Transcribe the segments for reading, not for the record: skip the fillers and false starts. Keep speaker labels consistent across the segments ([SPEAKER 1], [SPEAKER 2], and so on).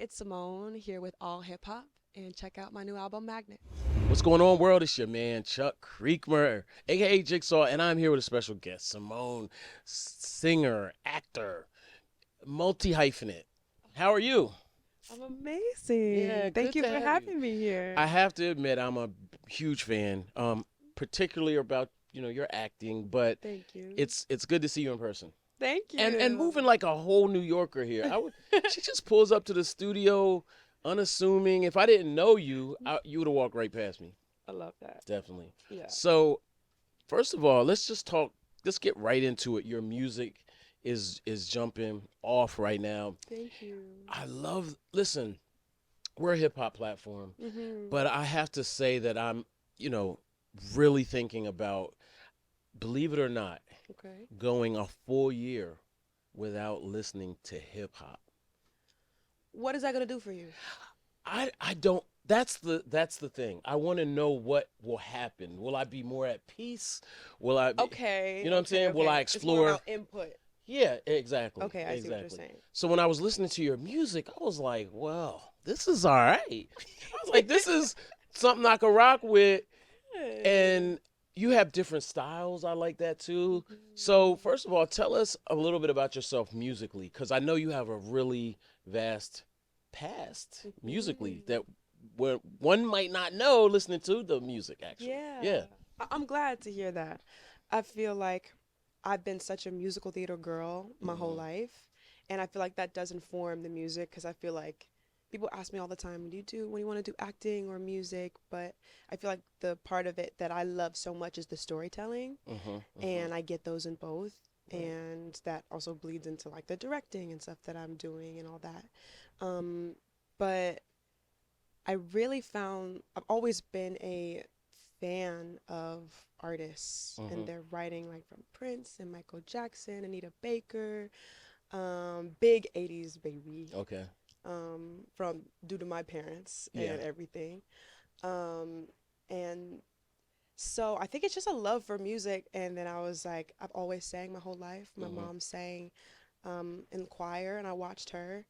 [SPEAKER 1] it's Simone here with AllHipHop, and check out my new album, Magnet.
[SPEAKER 2] What's going on, world? It's your man, Chuck Creekmur, aka Jigsaw, and I'm here with a special guest, Simone, singer, actor, multi-hyphenate. How are you?
[SPEAKER 1] I'm amazing.
[SPEAKER 2] Yeah,
[SPEAKER 1] Thank
[SPEAKER 2] good
[SPEAKER 1] you
[SPEAKER 2] to
[SPEAKER 1] for
[SPEAKER 2] have
[SPEAKER 1] having me here.
[SPEAKER 2] I have to admit, I'm a huge fan, particularly about your acting, but
[SPEAKER 1] Thank you.
[SPEAKER 2] it's good to see you in person.
[SPEAKER 1] Thank you.
[SPEAKER 2] And moving like a whole New Yorker here. She just pulls up to the studio, unassuming. If I didn't know you, you would have walked right past me.
[SPEAKER 1] I love that.
[SPEAKER 2] Definitely.
[SPEAKER 1] Yeah.
[SPEAKER 2] So, first of all, let's just talk. Let's get right into it. Your music is jumping off right now.
[SPEAKER 1] Thank you.
[SPEAKER 2] I love. Listen, we're a hip hop platform,
[SPEAKER 1] Mm-hmm.
[SPEAKER 2] but I have to say that I'm, really thinking about, believe it or not,
[SPEAKER 1] Okay.
[SPEAKER 2] going a full year without listening to hip hop.
[SPEAKER 1] What is that gonna do for you?
[SPEAKER 2] I don't. That's the thing. I want to know what will happen. Will I be more at peace? Will I?
[SPEAKER 1] Okay.
[SPEAKER 2] You know what I'm saying? Will I
[SPEAKER 1] It's
[SPEAKER 2] explore?
[SPEAKER 1] more about input.
[SPEAKER 2] Yeah, exactly.
[SPEAKER 1] Okay, I see what you're
[SPEAKER 2] exactly.
[SPEAKER 1] saying.
[SPEAKER 2] So when I was listening to your music, I was like, well, this is all right. I was like, this is something I could rock with. And you have different styles. I like that too. So first of all, tell us a little bit about yourself musically, because I know you have a really vast past musically that where one might not know listening to the music actually.
[SPEAKER 1] Yeah.
[SPEAKER 2] Yeah.
[SPEAKER 1] I'm glad to hear that. I feel like I've been such a musical theater girl my whole life, and I feel like that does inform the music because I feel like people ask me all the time, do you do when you want to do acting or music? But I feel like the part of it that I love so much is the storytelling, and I get those in both, and that also bleeds into like the directing and stuff that I'm doing and all that. But I really found I've always been a fan of artists and their writing, like from Prince and Michael Jackson, Anita Baker, big 80s baby,
[SPEAKER 2] Okay.
[SPEAKER 1] from due to my parents
[SPEAKER 2] Yeah.
[SPEAKER 1] and everything. And so I think it's just a love for music. And then I was like, I've always sang my whole life. My mom sang in choir, and I watched her,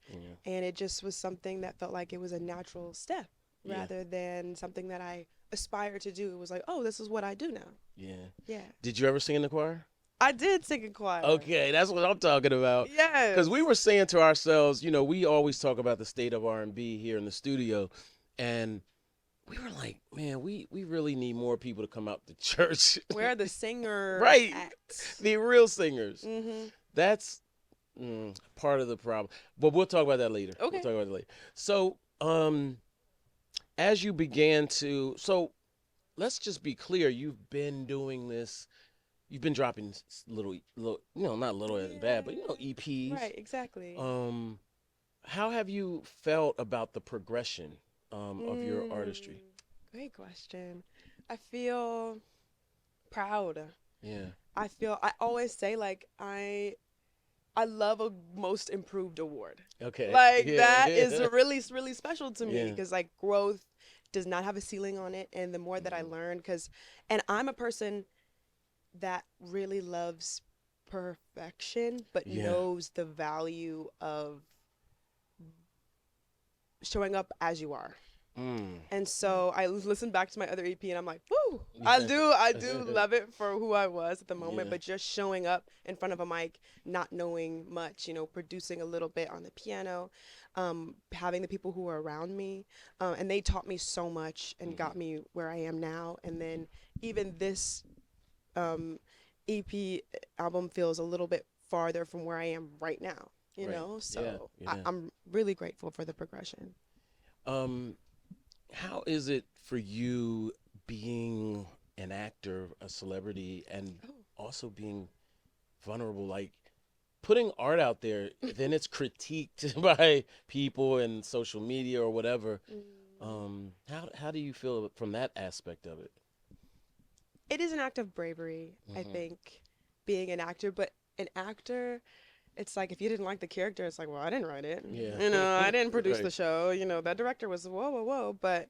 [SPEAKER 1] and it just was something that felt like it was a natural step rather than something that I aspire to do. It was like, oh, this is what I do now.
[SPEAKER 2] Yeah.
[SPEAKER 1] Yeah.
[SPEAKER 2] Did you ever sing in the choir?
[SPEAKER 1] I did sing in choir.
[SPEAKER 2] Okay, that's what I'm talking about.
[SPEAKER 1] Yes.
[SPEAKER 2] Because we were saying to ourselves, we always talk about the state of R&B here in the studio, and we were like, man, we really need more people to come out to church.
[SPEAKER 1] We're the singer
[SPEAKER 2] Right.
[SPEAKER 1] acts.
[SPEAKER 2] The real singers.
[SPEAKER 1] Mm-hmm.
[SPEAKER 2] That's part of the problem. But we'll talk about that later.
[SPEAKER 1] Okay.
[SPEAKER 2] We'll talk about that later. So, as you began to, let's just be clear. You've been doing this. You've been dropping little, not little and bad, but EPs.
[SPEAKER 1] Right, exactly.
[SPEAKER 2] How have you felt about the progression of your artistry?
[SPEAKER 1] Great question. I feel proud.
[SPEAKER 2] Yeah.
[SPEAKER 1] I always say like I love a most improved award.
[SPEAKER 2] Okay.
[SPEAKER 1] Like
[SPEAKER 2] Yeah,
[SPEAKER 1] that
[SPEAKER 2] yeah.
[SPEAKER 1] is really, really special to me
[SPEAKER 2] Yeah.
[SPEAKER 1] because like growth does not have a ceiling on it. And the more that I learn, and I'm a person that really loves perfection, but knows the value of showing up as you are. And so I listen back to my other EP and I'm like, woo, I do love it for who I was at the moment, but just showing up in front of a mic, not knowing much, producing a little bit on the piano, having the people who are around me, and they taught me so much and got me where I am now. And then even this EP album feels a little bit farther from where I am right now, you know? So I'm really grateful for the progression.
[SPEAKER 2] How is it for you being an actor, a celebrity, and also being vulnerable, like putting art out there, then it's critiqued by people and social media or whatever. How do you feel from that aspect of it?
[SPEAKER 1] It is an act of bravery, I think, being an actor, but an actor, it's like if you didn't like the character, it's like, well, I didn't write it.
[SPEAKER 2] Yeah.
[SPEAKER 1] I didn't produce
[SPEAKER 2] Right.
[SPEAKER 1] the show. That director was whoa. But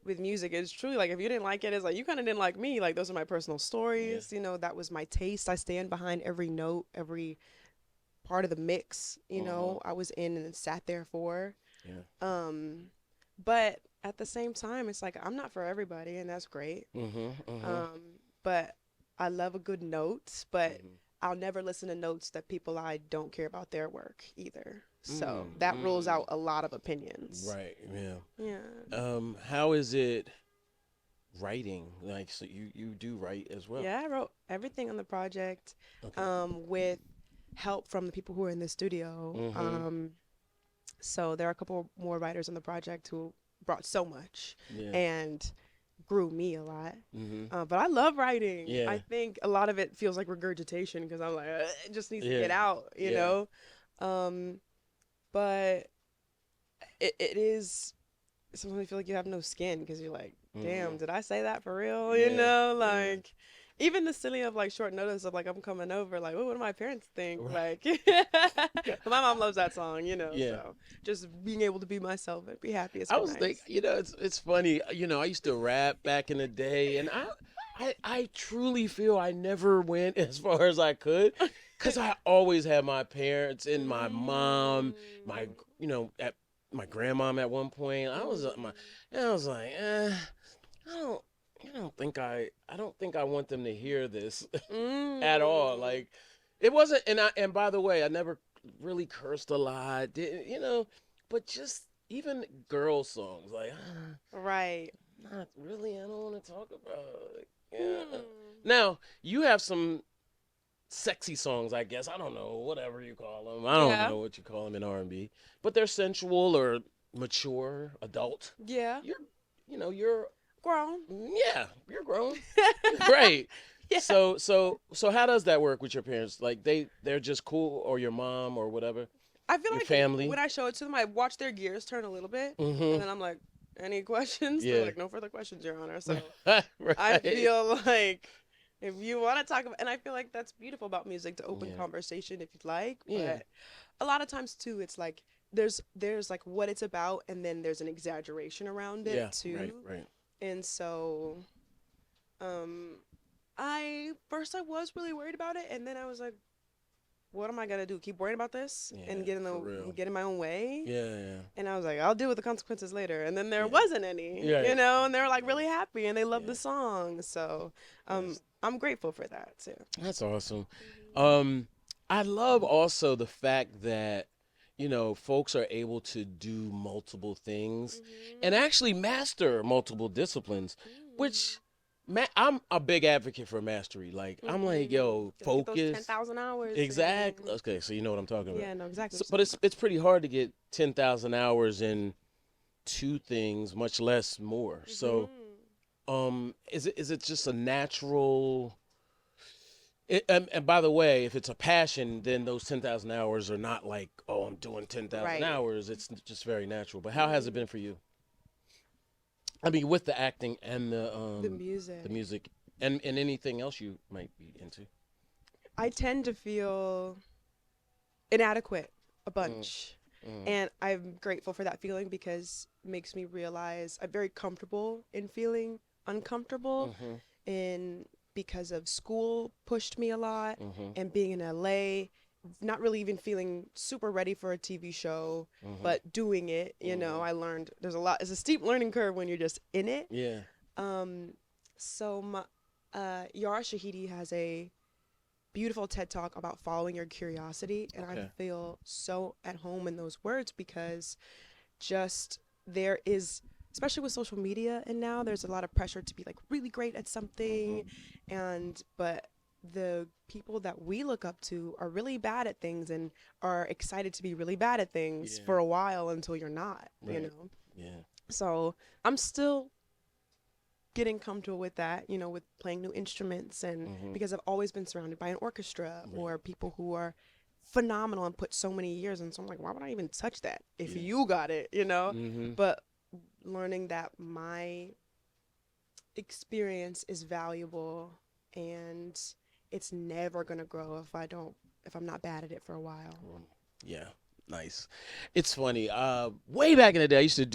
[SPEAKER 1] with music, it's truly like if you didn't like it, it's like you kind of didn't like me. Like those are my personal stories. That was my taste. I stand behind every note, every part of the mix. I was in and sat there for.
[SPEAKER 2] Yeah.
[SPEAKER 1] But at the same time, it's like I'm not for everybody, and that's great.
[SPEAKER 2] Mm-hmm.
[SPEAKER 1] But I love a good note, but
[SPEAKER 2] Mm-hmm.
[SPEAKER 1] I'll never listen to notes that people I don't care about their work either. So that rules
[SPEAKER 2] Mm-hmm.
[SPEAKER 1] out a lot of opinions.
[SPEAKER 2] Right. Yeah.
[SPEAKER 1] Yeah.
[SPEAKER 2] How is it writing? Like, so you do write as well?
[SPEAKER 1] Yeah, I wrote everything on the project
[SPEAKER 2] Okay.
[SPEAKER 1] with help from the people who are in the studio.
[SPEAKER 2] Mm-hmm.
[SPEAKER 1] So there are a couple more writers on the project who brought so much
[SPEAKER 2] Yeah.
[SPEAKER 1] and grew me a lot.
[SPEAKER 2] Mm-hmm.
[SPEAKER 1] But I love writing. I
[SPEAKER 2] Yeah.
[SPEAKER 1] think a lot of it feels like regurgitation because I'm like, it just needs to
[SPEAKER 2] Yeah.
[SPEAKER 1] get out, you
[SPEAKER 2] Yeah.
[SPEAKER 1] know? Um, but it is sometimes you feel like you have no skin because you're like,
[SPEAKER 2] Mm-hmm.
[SPEAKER 1] damn, did I say that for real? You
[SPEAKER 2] Yeah.
[SPEAKER 1] know,
[SPEAKER 2] Yeah.
[SPEAKER 1] like even the silly of like short notice of like I'm coming over, like, what do my parents think?
[SPEAKER 2] Right.
[SPEAKER 1] Like, but my mom loves that song, you know.
[SPEAKER 2] Yeah.
[SPEAKER 1] So just being able to be myself and be happy has
[SPEAKER 2] I
[SPEAKER 1] been
[SPEAKER 2] was thinking,
[SPEAKER 1] nice.
[SPEAKER 2] it's funny. I used to rap back in the day, and I truly feel I never went as far as I could, cause I always had my parents and my mom, my
[SPEAKER 1] Mm.
[SPEAKER 2] at my grandmom at one point. And I was like, I don't. I don't think I want them to hear this at all.
[SPEAKER 1] Mm.
[SPEAKER 2] Like, it wasn't. And by the way, I never really cursed a lot. But just even girl songs, like,
[SPEAKER 1] Right.
[SPEAKER 2] not really. I don't want to talk about it. Yeah.
[SPEAKER 1] Hmm.
[SPEAKER 2] Now you have some sexy songs, I guess. I don't know, whatever you call them. I don't
[SPEAKER 1] Yeah.
[SPEAKER 2] know what you call them in R&B, but they're sensual or mature, adult.
[SPEAKER 1] Yeah.
[SPEAKER 2] You're, you're
[SPEAKER 1] Grown.
[SPEAKER 2] yeah, you're grown. Right.
[SPEAKER 1] Yeah.
[SPEAKER 2] So how does that work with your parents? Like they're just cool, or your mom or whatever,
[SPEAKER 1] I feel
[SPEAKER 2] your
[SPEAKER 1] like
[SPEAKER 2] family.
[SPEAKER 1] when I show it to them, I watch their gears turn a little bit, and
[SPEAKER 2] Mm-hmm.
[SPEAKER 1] then I'm like, any questions? They're
[SPEAKER 2] Yeah.
[SPEAKER 1] like, no further questions, Your Honor. So I
[SPEAKER 2] Right.
[SPEAKER 1] feel like if you want to talk about, and I feel like that's beautiful about music to open
[SPEAKER 2] Yeah.
[SPEAKER 1] conversation if you'd like,
[SPEAKER 2] Yeah.
[SPEAKER 1] but a lot of times too, it's like there's like what it's about, and then there's an exaggeration around it
[SPEAKER 2] Yeah. Right.
[SPEAKER 1] too,
[SPEAKER 2] Right.
[SPEAKER 1] and so um, I was really worried about it, and then I was like, what am I gonna do? Keep worrying about this and
[SPEAKER 2] Yeah. For real.
[SPEAKER 1] get in my own way?
[SPEAKER 2] Yeah. Yeah.
[SPEAKER 1] And I was like, I'll deal with the consequences later. And then there
[SPEAKER 2] Yeah.
[SPEAKER 1] wasn't any,
[SPEAKER 2] Yeah.
[SPEAKER 1] you know, and they were like really happy and they loved
[SPEAKER 2] Yeah.
[SPEAKER 1] the song. So
[SPEAKER 2] That's
[SPEAKER 1] I'm grateful for that too.
[SPEAKER 2] that's awesome.
[SPEAKER 1] Mhm.
[SPEAKER 2] Um, I love also the fact that folks are able to do multiple things and
[SPEAKER 1] Mhm.
[SPEAKER 2] actually master multiple disciplines, which I'm a big advocate for mastery. Like, I'm like,
[SPEAKER 1] Mhm.
[SPEAKER 2] yo,
[SPEAKER 1] Gotta get those
[SPEAKER 2] focus.
[SPEAKER 1] 10,000 hours.
[SPEAKER 2] Exactly.
[SPEAKER 1] And
[SPEAKER 2] Okay, so you know what I'm talking about.
[SPEAKER 1] yeah, no, exactly
[SPEAKER 2] So,
[SPEAKER 1] what
[SPEAKER 2] but
[SPEAKER 1] you're
[SPEAKER 2] it's pretty hard to get 10,000 hours in two things, much less more.
[SPEAKER 1] talking
[SPEAKER 2] So,
[SPEAKER 1] about. Mhm.
[SPEAKER 2] is it just a natural? And by the way, if it's a passion, then those 10,000 hours are not like, oh, I'm doing 10,000
[SPEAKER 1] Right.
[SPEAKER 2] hours. It's just very natural. But how has it
[SPEAKER 1] Mhm.
[SPEAKER 2] been for you? I mean, with the acting and
[SPEAKER 1] The
[SPEAKER 2] the
[SPEAKER 1] music.
[SPEAKER 2] music and anything else you might be into.
[SPEAKER 1] I tend to feel inadequate a
[SPEAKER 2] Mm,
[SPEAKER 1] bunch.
[SPEAKER 2] mm,
[SPEAKER 1] And I'm grateful for that feeling because it makes me realize I'm very comfortable in feeling uncomfortable
[SPEAKER 2] mhm,
[SPEAKER 1] and because of school pushed me a lot
[SPEAKER 2] mhm,
[SPEAKER 1] and being in LA, not really even feeling super ready for a TV show,
[SPEAKER 2] mhm,
[SPEAKER 1] but doing it,
[SPEAKER 2] mhm.
[SPEAKER 1] I learned it's a steep learning curve when you're just in it.
[SPEAKER 2] Yeah.
[SPEAKER 1] Um, so my, Yara Shahidi has a beautiful TED talk about following your curiosity. And I
[SPEAKER 2] Okay.
[SPEAKER 1] feel so at home in those words because just there is, especially with social media, and now there's a lot of pressure to be like really great at something.
[SPEAKER 2] Mhm.
[SPEAKER 1] But the people that we look up to are really bad at things and are excited to be really bad at things
[SPEAKER 2] Yeah.
[SPEAKER 1] for a while until you're not,
[SPEAKER 2] Right. Yeah.
[SPEAKER 1] So I'm still getting comfortable with that, with playing new instruments and
[SPEAKER 2] Mhm.
[SPEAKER 1] because I've always been surrounded by an orchestra
[SPEAKER 2] Right.
[SPEAKER 1] or people who are phenomenal and put so many years in. So I'm like, why would I even touch that if
[SPEAKER 2] Yeah.
[SPEAKER 1] you got it?
[SPEAKER 2] Mhm.
[SPEAKER 1] But learning that my experience is valuable and it's never gonna grow if I'm not bad at it for a while.
[SPEAKER 2] Yeah. Nice. It's funny. Way back in the day, I used to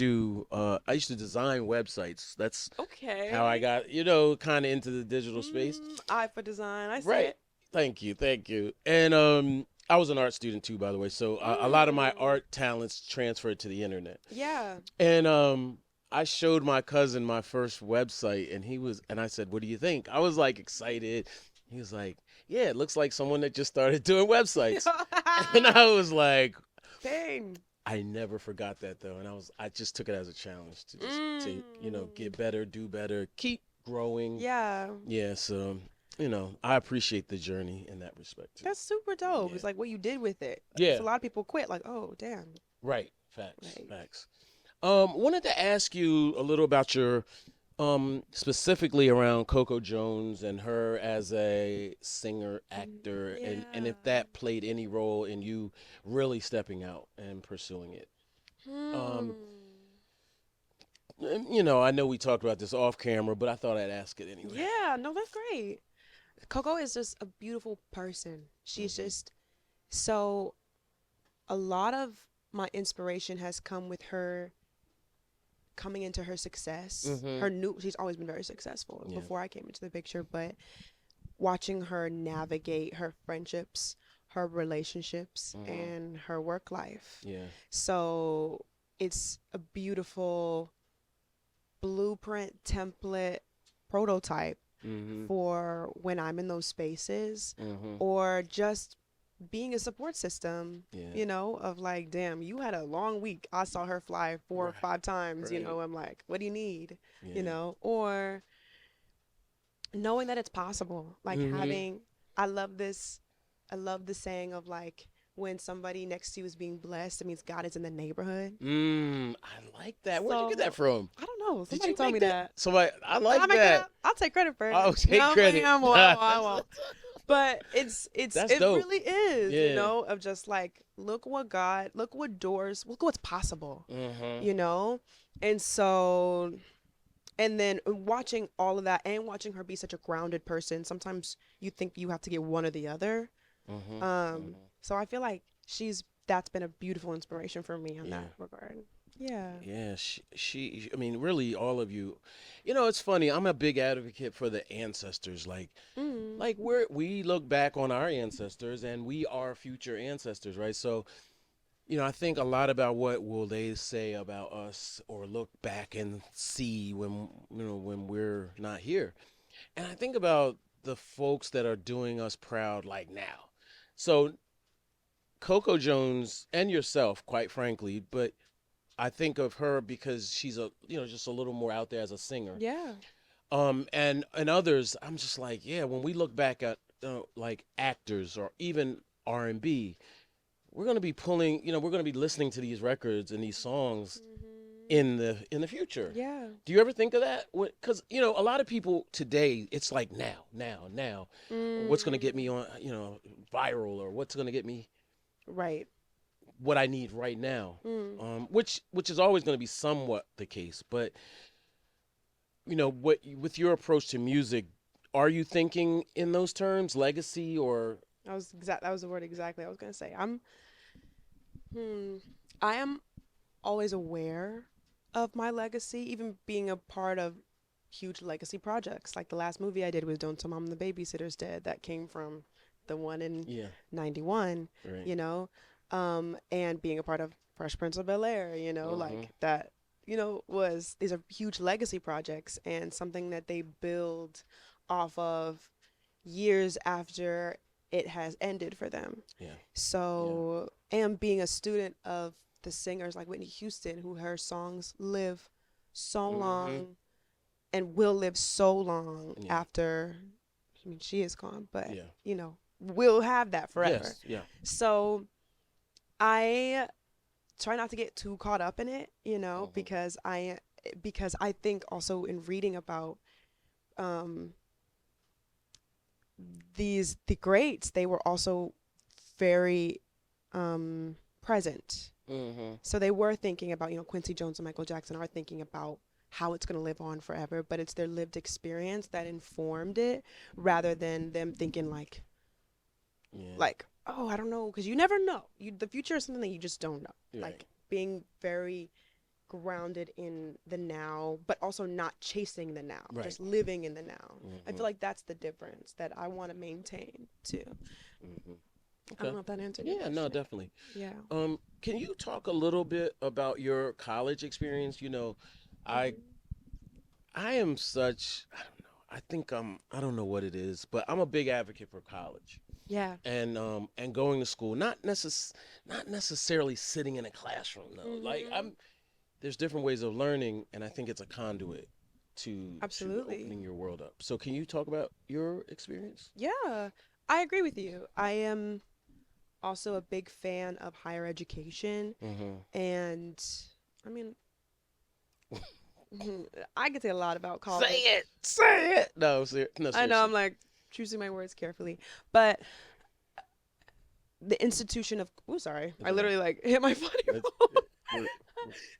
[SPEAKER 2] design websites. That's how I
[SPEAKER 1] Okay.
[SPEAKER 2] got, kind of into the digital space.
[SPEAKER 1] Eye for design. I see
[SPEAKER 2] Right.
[SPEAKER 1] it.
[SPEAKER 2] Thank you. Thank you. And I was an art student too, by the way. So a lot of my art talents transferred to the internet.
[SPEAKER 1] Yeah.
[SPEAKER 2] And I showed my cousin my first website, and I said, "What do you think?" I was like excited. He was like, "Yeah, it looks like someone that just started doing websites." And I was like,
[SPEAKER 1] Pain.
[SPEAKER 2] I never forgot that though, and I just took it as a challenge to just to get better, do better, keep growing.
[SPEAKER 1] Yeah.
[SPEAKER 2] Yeah, so I appreciate the journey in that respect too.
[SPEAKER 1] That's super dope.
[SPEAKER 2] Yeah.
[SPEAKER 1] It's like what you did with it.
[SPEAKER 2] Yeah.
[SPEAKER 1] A lot of people quit, like, oh, damn.
[SPEAKER 2] Right. Facts.
[SPEAKER 1] Like,
[SPEAKER 2] Facts. Wanted to ask you a little about your specifically around Coco Jones and her as a singer, actor, and if
[SPEAKER 1] yeah.
[SPEAKER 2] that played any role in you really stepping out and pursuing it.
[SPEAKER 1] Hmm.
[SPEAKER 2] I know we talked about this off camera, but I thought I'd ask it anyway.
[SPEAKER 1] Yeah, no, that's great. Coco is just a beautiful person. She's just so a lot of my inspiration has come with her coming into her success. She's always been very successful before I came into the picture, but watching her navigate her friendships, her relationships, and her work life.
[SPEAKER 2] Yeah.
[SPEAKER 1] So it's a beautiful blueprint, template, prototype for when I'm in those spaces or just being a support system, of like, damn, you had a long week. I saw her fly 4 or 5 times, I'm like, what do you need? Or knowing that it's possible, like having, I love the saying of like, when somebody next to you is being blessed, it means God is in the neighborhood.
[SPEAKER 2] I like that. Where'd you get that from?
[SPEAKER 1] I don't know.
[SPEAKER 2] Did
[SPEAKER 1] Somebody
[SPEAKER 2] you
[SPEAKER 1] told
[SPEAKER 2] make
[SPEAKER 1] me
[SPEAKER 2] that?
[SPEAKER 1] that.
[SPEAKER 2] Somebody, I like
[SPEAKER 1] I make it
[SPEAKER 2] that.
[SPEAKER 1] up. I'll take credit for it.
[SPEAKER 2] Oh, take credit.
[SPEAKER 1] I won't. But
[SPEAKER 2] That's
[SPEAKER 1] it
[SPEAKER 2] dope.
[SPEAKER 1] really is,
[SPEAKER 2] Yeah.
[SPEAKER 1] of just like, look what doors, look what's possible, And so, and then watching all of that and watching her be such a grounded person, sometimes you think you have to get one or the other. So I feel like that's been a beautiful inspiration for me in that regard. Yeah.
[SPEAKER 2] Yeah, I mean, really, all of you. It's funny. I'm a big advocate for the ancestors. Like we look back on our ancestors, and we are future ancestors, right? So, I think a lot about what will they say about us, or look back and see when we're not here. And I think about the folks that are doing us proud, like now. So, Coco Jones and yourself, quite frankly, but I think of her because she's just a little more out there as a singer.
[SPEAKER 1] Yeah.
[SPEAKER 2] And others, I'm just like, yeah, when we look back at like actors or even R&B, we're going to be we're going to be listening to these records and these songs in the future.
[SPEAKER 1] Yeah.
[SPEAKER 2] Do you ever think of that? Cuz a lot of people today, it's like now. What's going to get me on, viral, or what's going to get me
[SPEAKER 1] Right.
[SPEAKER 2] what I need right now, which is always going to be somewhat the case. But what with your approach to music, are you thinking in those terms, legacy, or
[SPEAKER 1] That was the word exactly I was gonna say. I am always aware of my legacy, even being a part of huge legacy projects. Like the last movie I did was Don't Tell Mom the Babysitter's Dead. That came from the one in 91,
[SPEAKER 2] right.
[SPEAKER 1] And being a part of Fresh Prince of Bel-Air, like that, these are huge legacy projects and something that they build off of years after it has ended for them.
[SPEAKER 2] Yeah.
[SPEAKER 1] So, and being a student of the singers like Whitney Houston, who her songs live so long and will live so long after, I mean, she is gone, but, we'll have that forever.
[SPEAKER 2] Yes. Yeah.
[SPEAKER 1] So I try not to get too caught up in it, because I think also in reading about the greats, they were also very present. So they were thinking about, Quincy Jones and Michael Jackson are thinking about how it's going to live on forever, but it's their lived experience that informed it, rather than them thinking like, oh, I don't know, because you never know. The future is something that you just don't know.
[SPEAKER 2] Right.
[SPEAKER 1] Like being very grounded in the now, but also not chasing the now, just living in the now. I feel like that's the difference that I want to maintain too. I don't
[SPEAKER 2] Okay.
[SPEAKER 1] know if that answered your
[SPEAKER 2] Yeah, no,
[SPEAKER 1] question.
[SPEAKER 2] definitely.
[SPEAKER 1] Yeah.
[SPEAKER 2] Can you talk a little bit about your college experience? I
[SPEAKER 1] Hmm.
[SPEAKER 2] I am such, I don't know. I think I don't know what it is, but I'm a big advocate for college
[SPEAKER 1] Yeah.
[SPEAKER 2] and going to school. Not necessarily sitting in a classroom though. Like
[SPEAKER 1] Hmm.
[SPEAKER 2] I'm there's different ways of learning, and I think it's a conduit to
[SPEAKER 1] Absolutely.
[SPEAKER 2] opening your world up. So can you talk about your experience?
[SPEAKER 1] Yeah. I agree with you. I am also a big fan of higher education.
[SPEAKER 2] Mm-hmm.
[SPEAKER 1] And I mean, I could say a lot about
[SPEAKER 2] Say
[SPEAKER 1] college.
[SPEAKER 2] it, say it. No, no,
[SPEAKER 1] I know I'm
[SPEAKER 2] seriously.
[SPEAKER 1] like choosing my words carefully, but the institution of oh sorry,
[SPEAKER 2] It's
[SPEAKER 1] I
[SPEAKER 2] okay.
[SPEAKER 1] literally like hit my funny
[SPEAKER 2] It,
[SPEAKER 1] bone.
[SPEAKER 2] we're,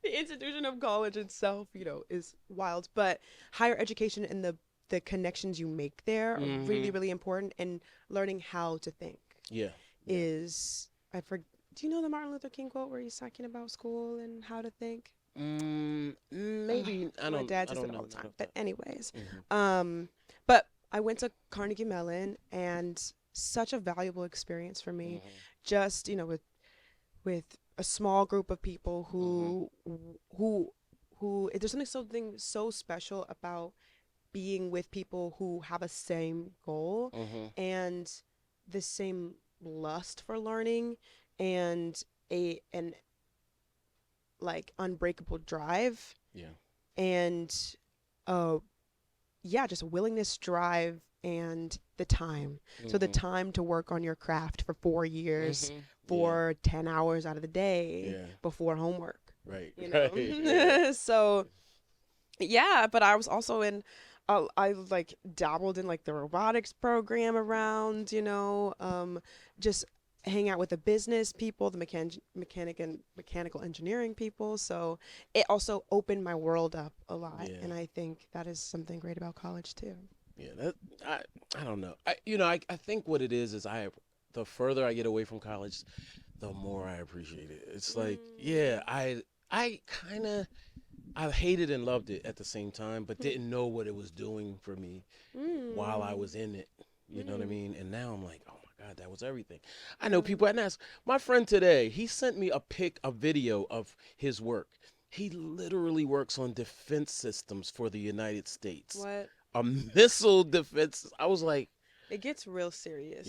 [SPEAKER 1] The institution of college itself, is wild, but higher education and the connections you make there are really
[SPEAKER 2] mm-hmm.
[SPEAKER 1] really important, and learning how to think
[SPEAKER 2] Yeah, yeah.
[SPEAKER 1] is I for do you know the Martin Luther King quote where he's talking about school and how to think? Ugh,
[SPEAKER 2] Maybe
[SPEAKER 1] my dad
[SPEAKER 2] I
[SPEAKER 1] says it
[SPEAKER 2] don't
[SPEAKER 1] all
[SPEAKER 2] know
[SPEAKER 1] the
[SPEAKER 2] none
[SPEAKER 1] time.
[SPEAKER 2] of
[SPEAKER 1] But
[SPEAKER 2] that.
[SPEAKER 1] anyways,
[SPEAKER 2] Mm-hmm.
[SPEAKER 1] but I went to Carnegie Mellon, and such a valuable experience for me.
[SPEAKER 2] Mm-hmm.
[SPEAKER 1] Just with a small group of people
[SPEAKER 2] Mm-hmm.
[SPEAKER 1] who there's something so special about being with people who have a same goal
[SPEAKER 2] Mm-hmm.
[SPEAKER 1] and the same lust for learning and a an like unbreakable drive
[SPEAKER 2] Yeah.
[SPEAKER 1] and uh yeah, just willingness, drive, and the time. So the
[SPEAKER 2] Mm-hmm.
[SPEAKER 1] time to work on your craft for 4 years,
[SPEAKER 2] Mm-hmm. Yeah.
[SPEAKER 1] for 10 hours out of the day
[SPEAKER 2] Yeah.
[SPEAKER 1] before homework,
[SPEAKER 2] Right.
[SPEAKER 1] you
[SPEAKER 2] Right. Yeah.
[SPEAKER 1] know? So yeah, but I was also in I like dabbled in like the robotics program around, just hang out with the business people, the mechanical engineering people. So it also opened my world up a lot,
[SPEAKER 2] Yeah.
[SPEAKER 1] and I think that is something great about college too.
[SPEAKER 2] Yeah. I I don't know. I think what it is the further I get away from college, the more I appreciate it. It's like, yeah,
[SPEAKER 1] Mm.
[SPEAKER 2] I kind of I hated and loved it at the same time, but didn't know what it was doing for me while I
[SPEAKER 1] Mm.
[SPEAKER 2] was in it. You know what I
[SPEAKER 1] Mm.
[SPEAKER 2] mean? And now I'm like, oh my God, that was everything. I know
[SPEAKER 1] Yeah.
[SPEAKER 2] people, and ask my friend today, he sent me a video of his work. He literally works on defense systems for the United States,
[SPEAKER 1] What?
[SPEAKER 2] a missile defense. I was like,
[SPEAKER 1] It gets real
[SPEAKER 2] yeah,
[SPEAKER 1] serious.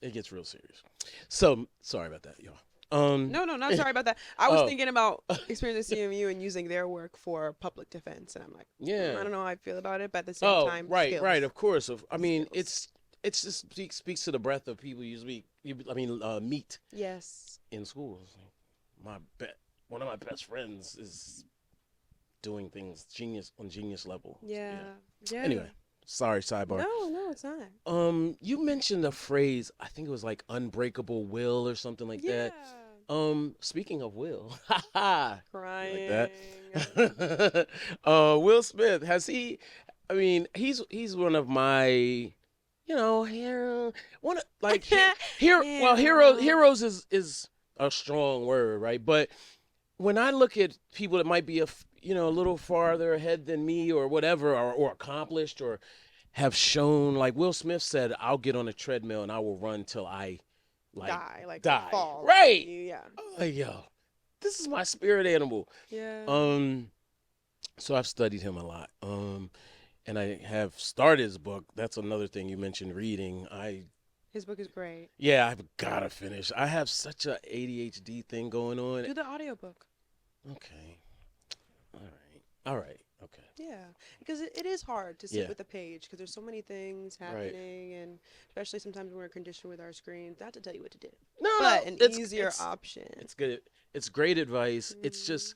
[SPEAKER 2] it gets real serious. So sorry about that, y'all. Um,
[SPEAKER 1] No, no, not sorry about that. I was
[SPEAKER 2] oh,
[SPEAKER 1] thinking about experience at CMU and using their work for public defense, and I'm like, I
[SPEAKER 2] yeah.
[SPEAKER 1] don't know how I feel about it, but at the same
[SPEAKER 2] Oh,
[SPEAKER 1] time,
[SPEAKER 2] right, right.
[SPEAKER 1] skills,
[SPEAKER 2] Of course. I mean,
[SPEAKER 1] skills.
[SPEAKER 2] it's just speaks to the breadth of people you speak. I mean, meet
[SPEAKER 1] Yes.
[SPEAKER 2] in schools. My bet One of my best friends is doing things genius level. Yeah.
[SPEAKER 1] Yeah. Yeah.
[SPEAKER 2] Anyway, sorry, sidebar.
[SPEAKER 1] No, no, it's not.
[SPEAKER 2] You mentioned a phrase. I think it was like unbreakable will or something like that.
[SPEAKER 1] Yeah.
[SPEAKER 2] Speaking of will, haha, you like that?
[SPEAKER 1] Crying.
[SPEAKER 2] Will Smith has he? I mean, he's one of my, hero. One of like here. Well,
[SPEAKER 1] Hero.
[SPEAKER 2] heroes is a strong word, right? But when I look at people that might be a little farther ahead than me or whatever, or accomplished or have shown, like Will Smith said, I'll get on a treadmill and I will run till I like
[SPEAKER 1] Die, like
[SPEAKER 2] die.
[SPEAKER 1] fall on
[SPEAKER 2] Right.
[SPEAKER 1] you. Yeah.
[SPEAKER 2] I'm like, yo, this is my spirit animal.
[SPEAKER 1] Yeah.
[SPEAKER 2] Um, so I've studied him a lot. And I have started his book. That's another thing you mentioned, reading.
[SPEAKER 1] His book is great.
[SPEAKER 2] Yeah, I've gotta finish. I have such a ADHD thing going on.
[SPEAKER 1] Do the audiobook.
[SPEAKER 2] Okay. All right. All right. Okay.
[SPEAKER 1] Yeah, because it is hard to sit
[SPEAKER 2] Yeah.
[SPEAKER 1] with a page because there's so many things
[SPEAKER 2] Right.
[SPEAKER 1] happening, and especially sometimes when we're conditioned with our screens, not to tell you what to do,
[SPEAKER 2] No,
[SPEAKER 1] but
[SPEAKER 2] no.
[SPEAKER 1] an
[SPEAKER 2] It's
[SPEAKER 1] easier
[SPEAKER 2] it's
[SPEAKER 1] option.
[SPEAKER 2] it's good. It's great advice. It's
[SPEAKER 1] Mm.
[SPEAKER 2] just,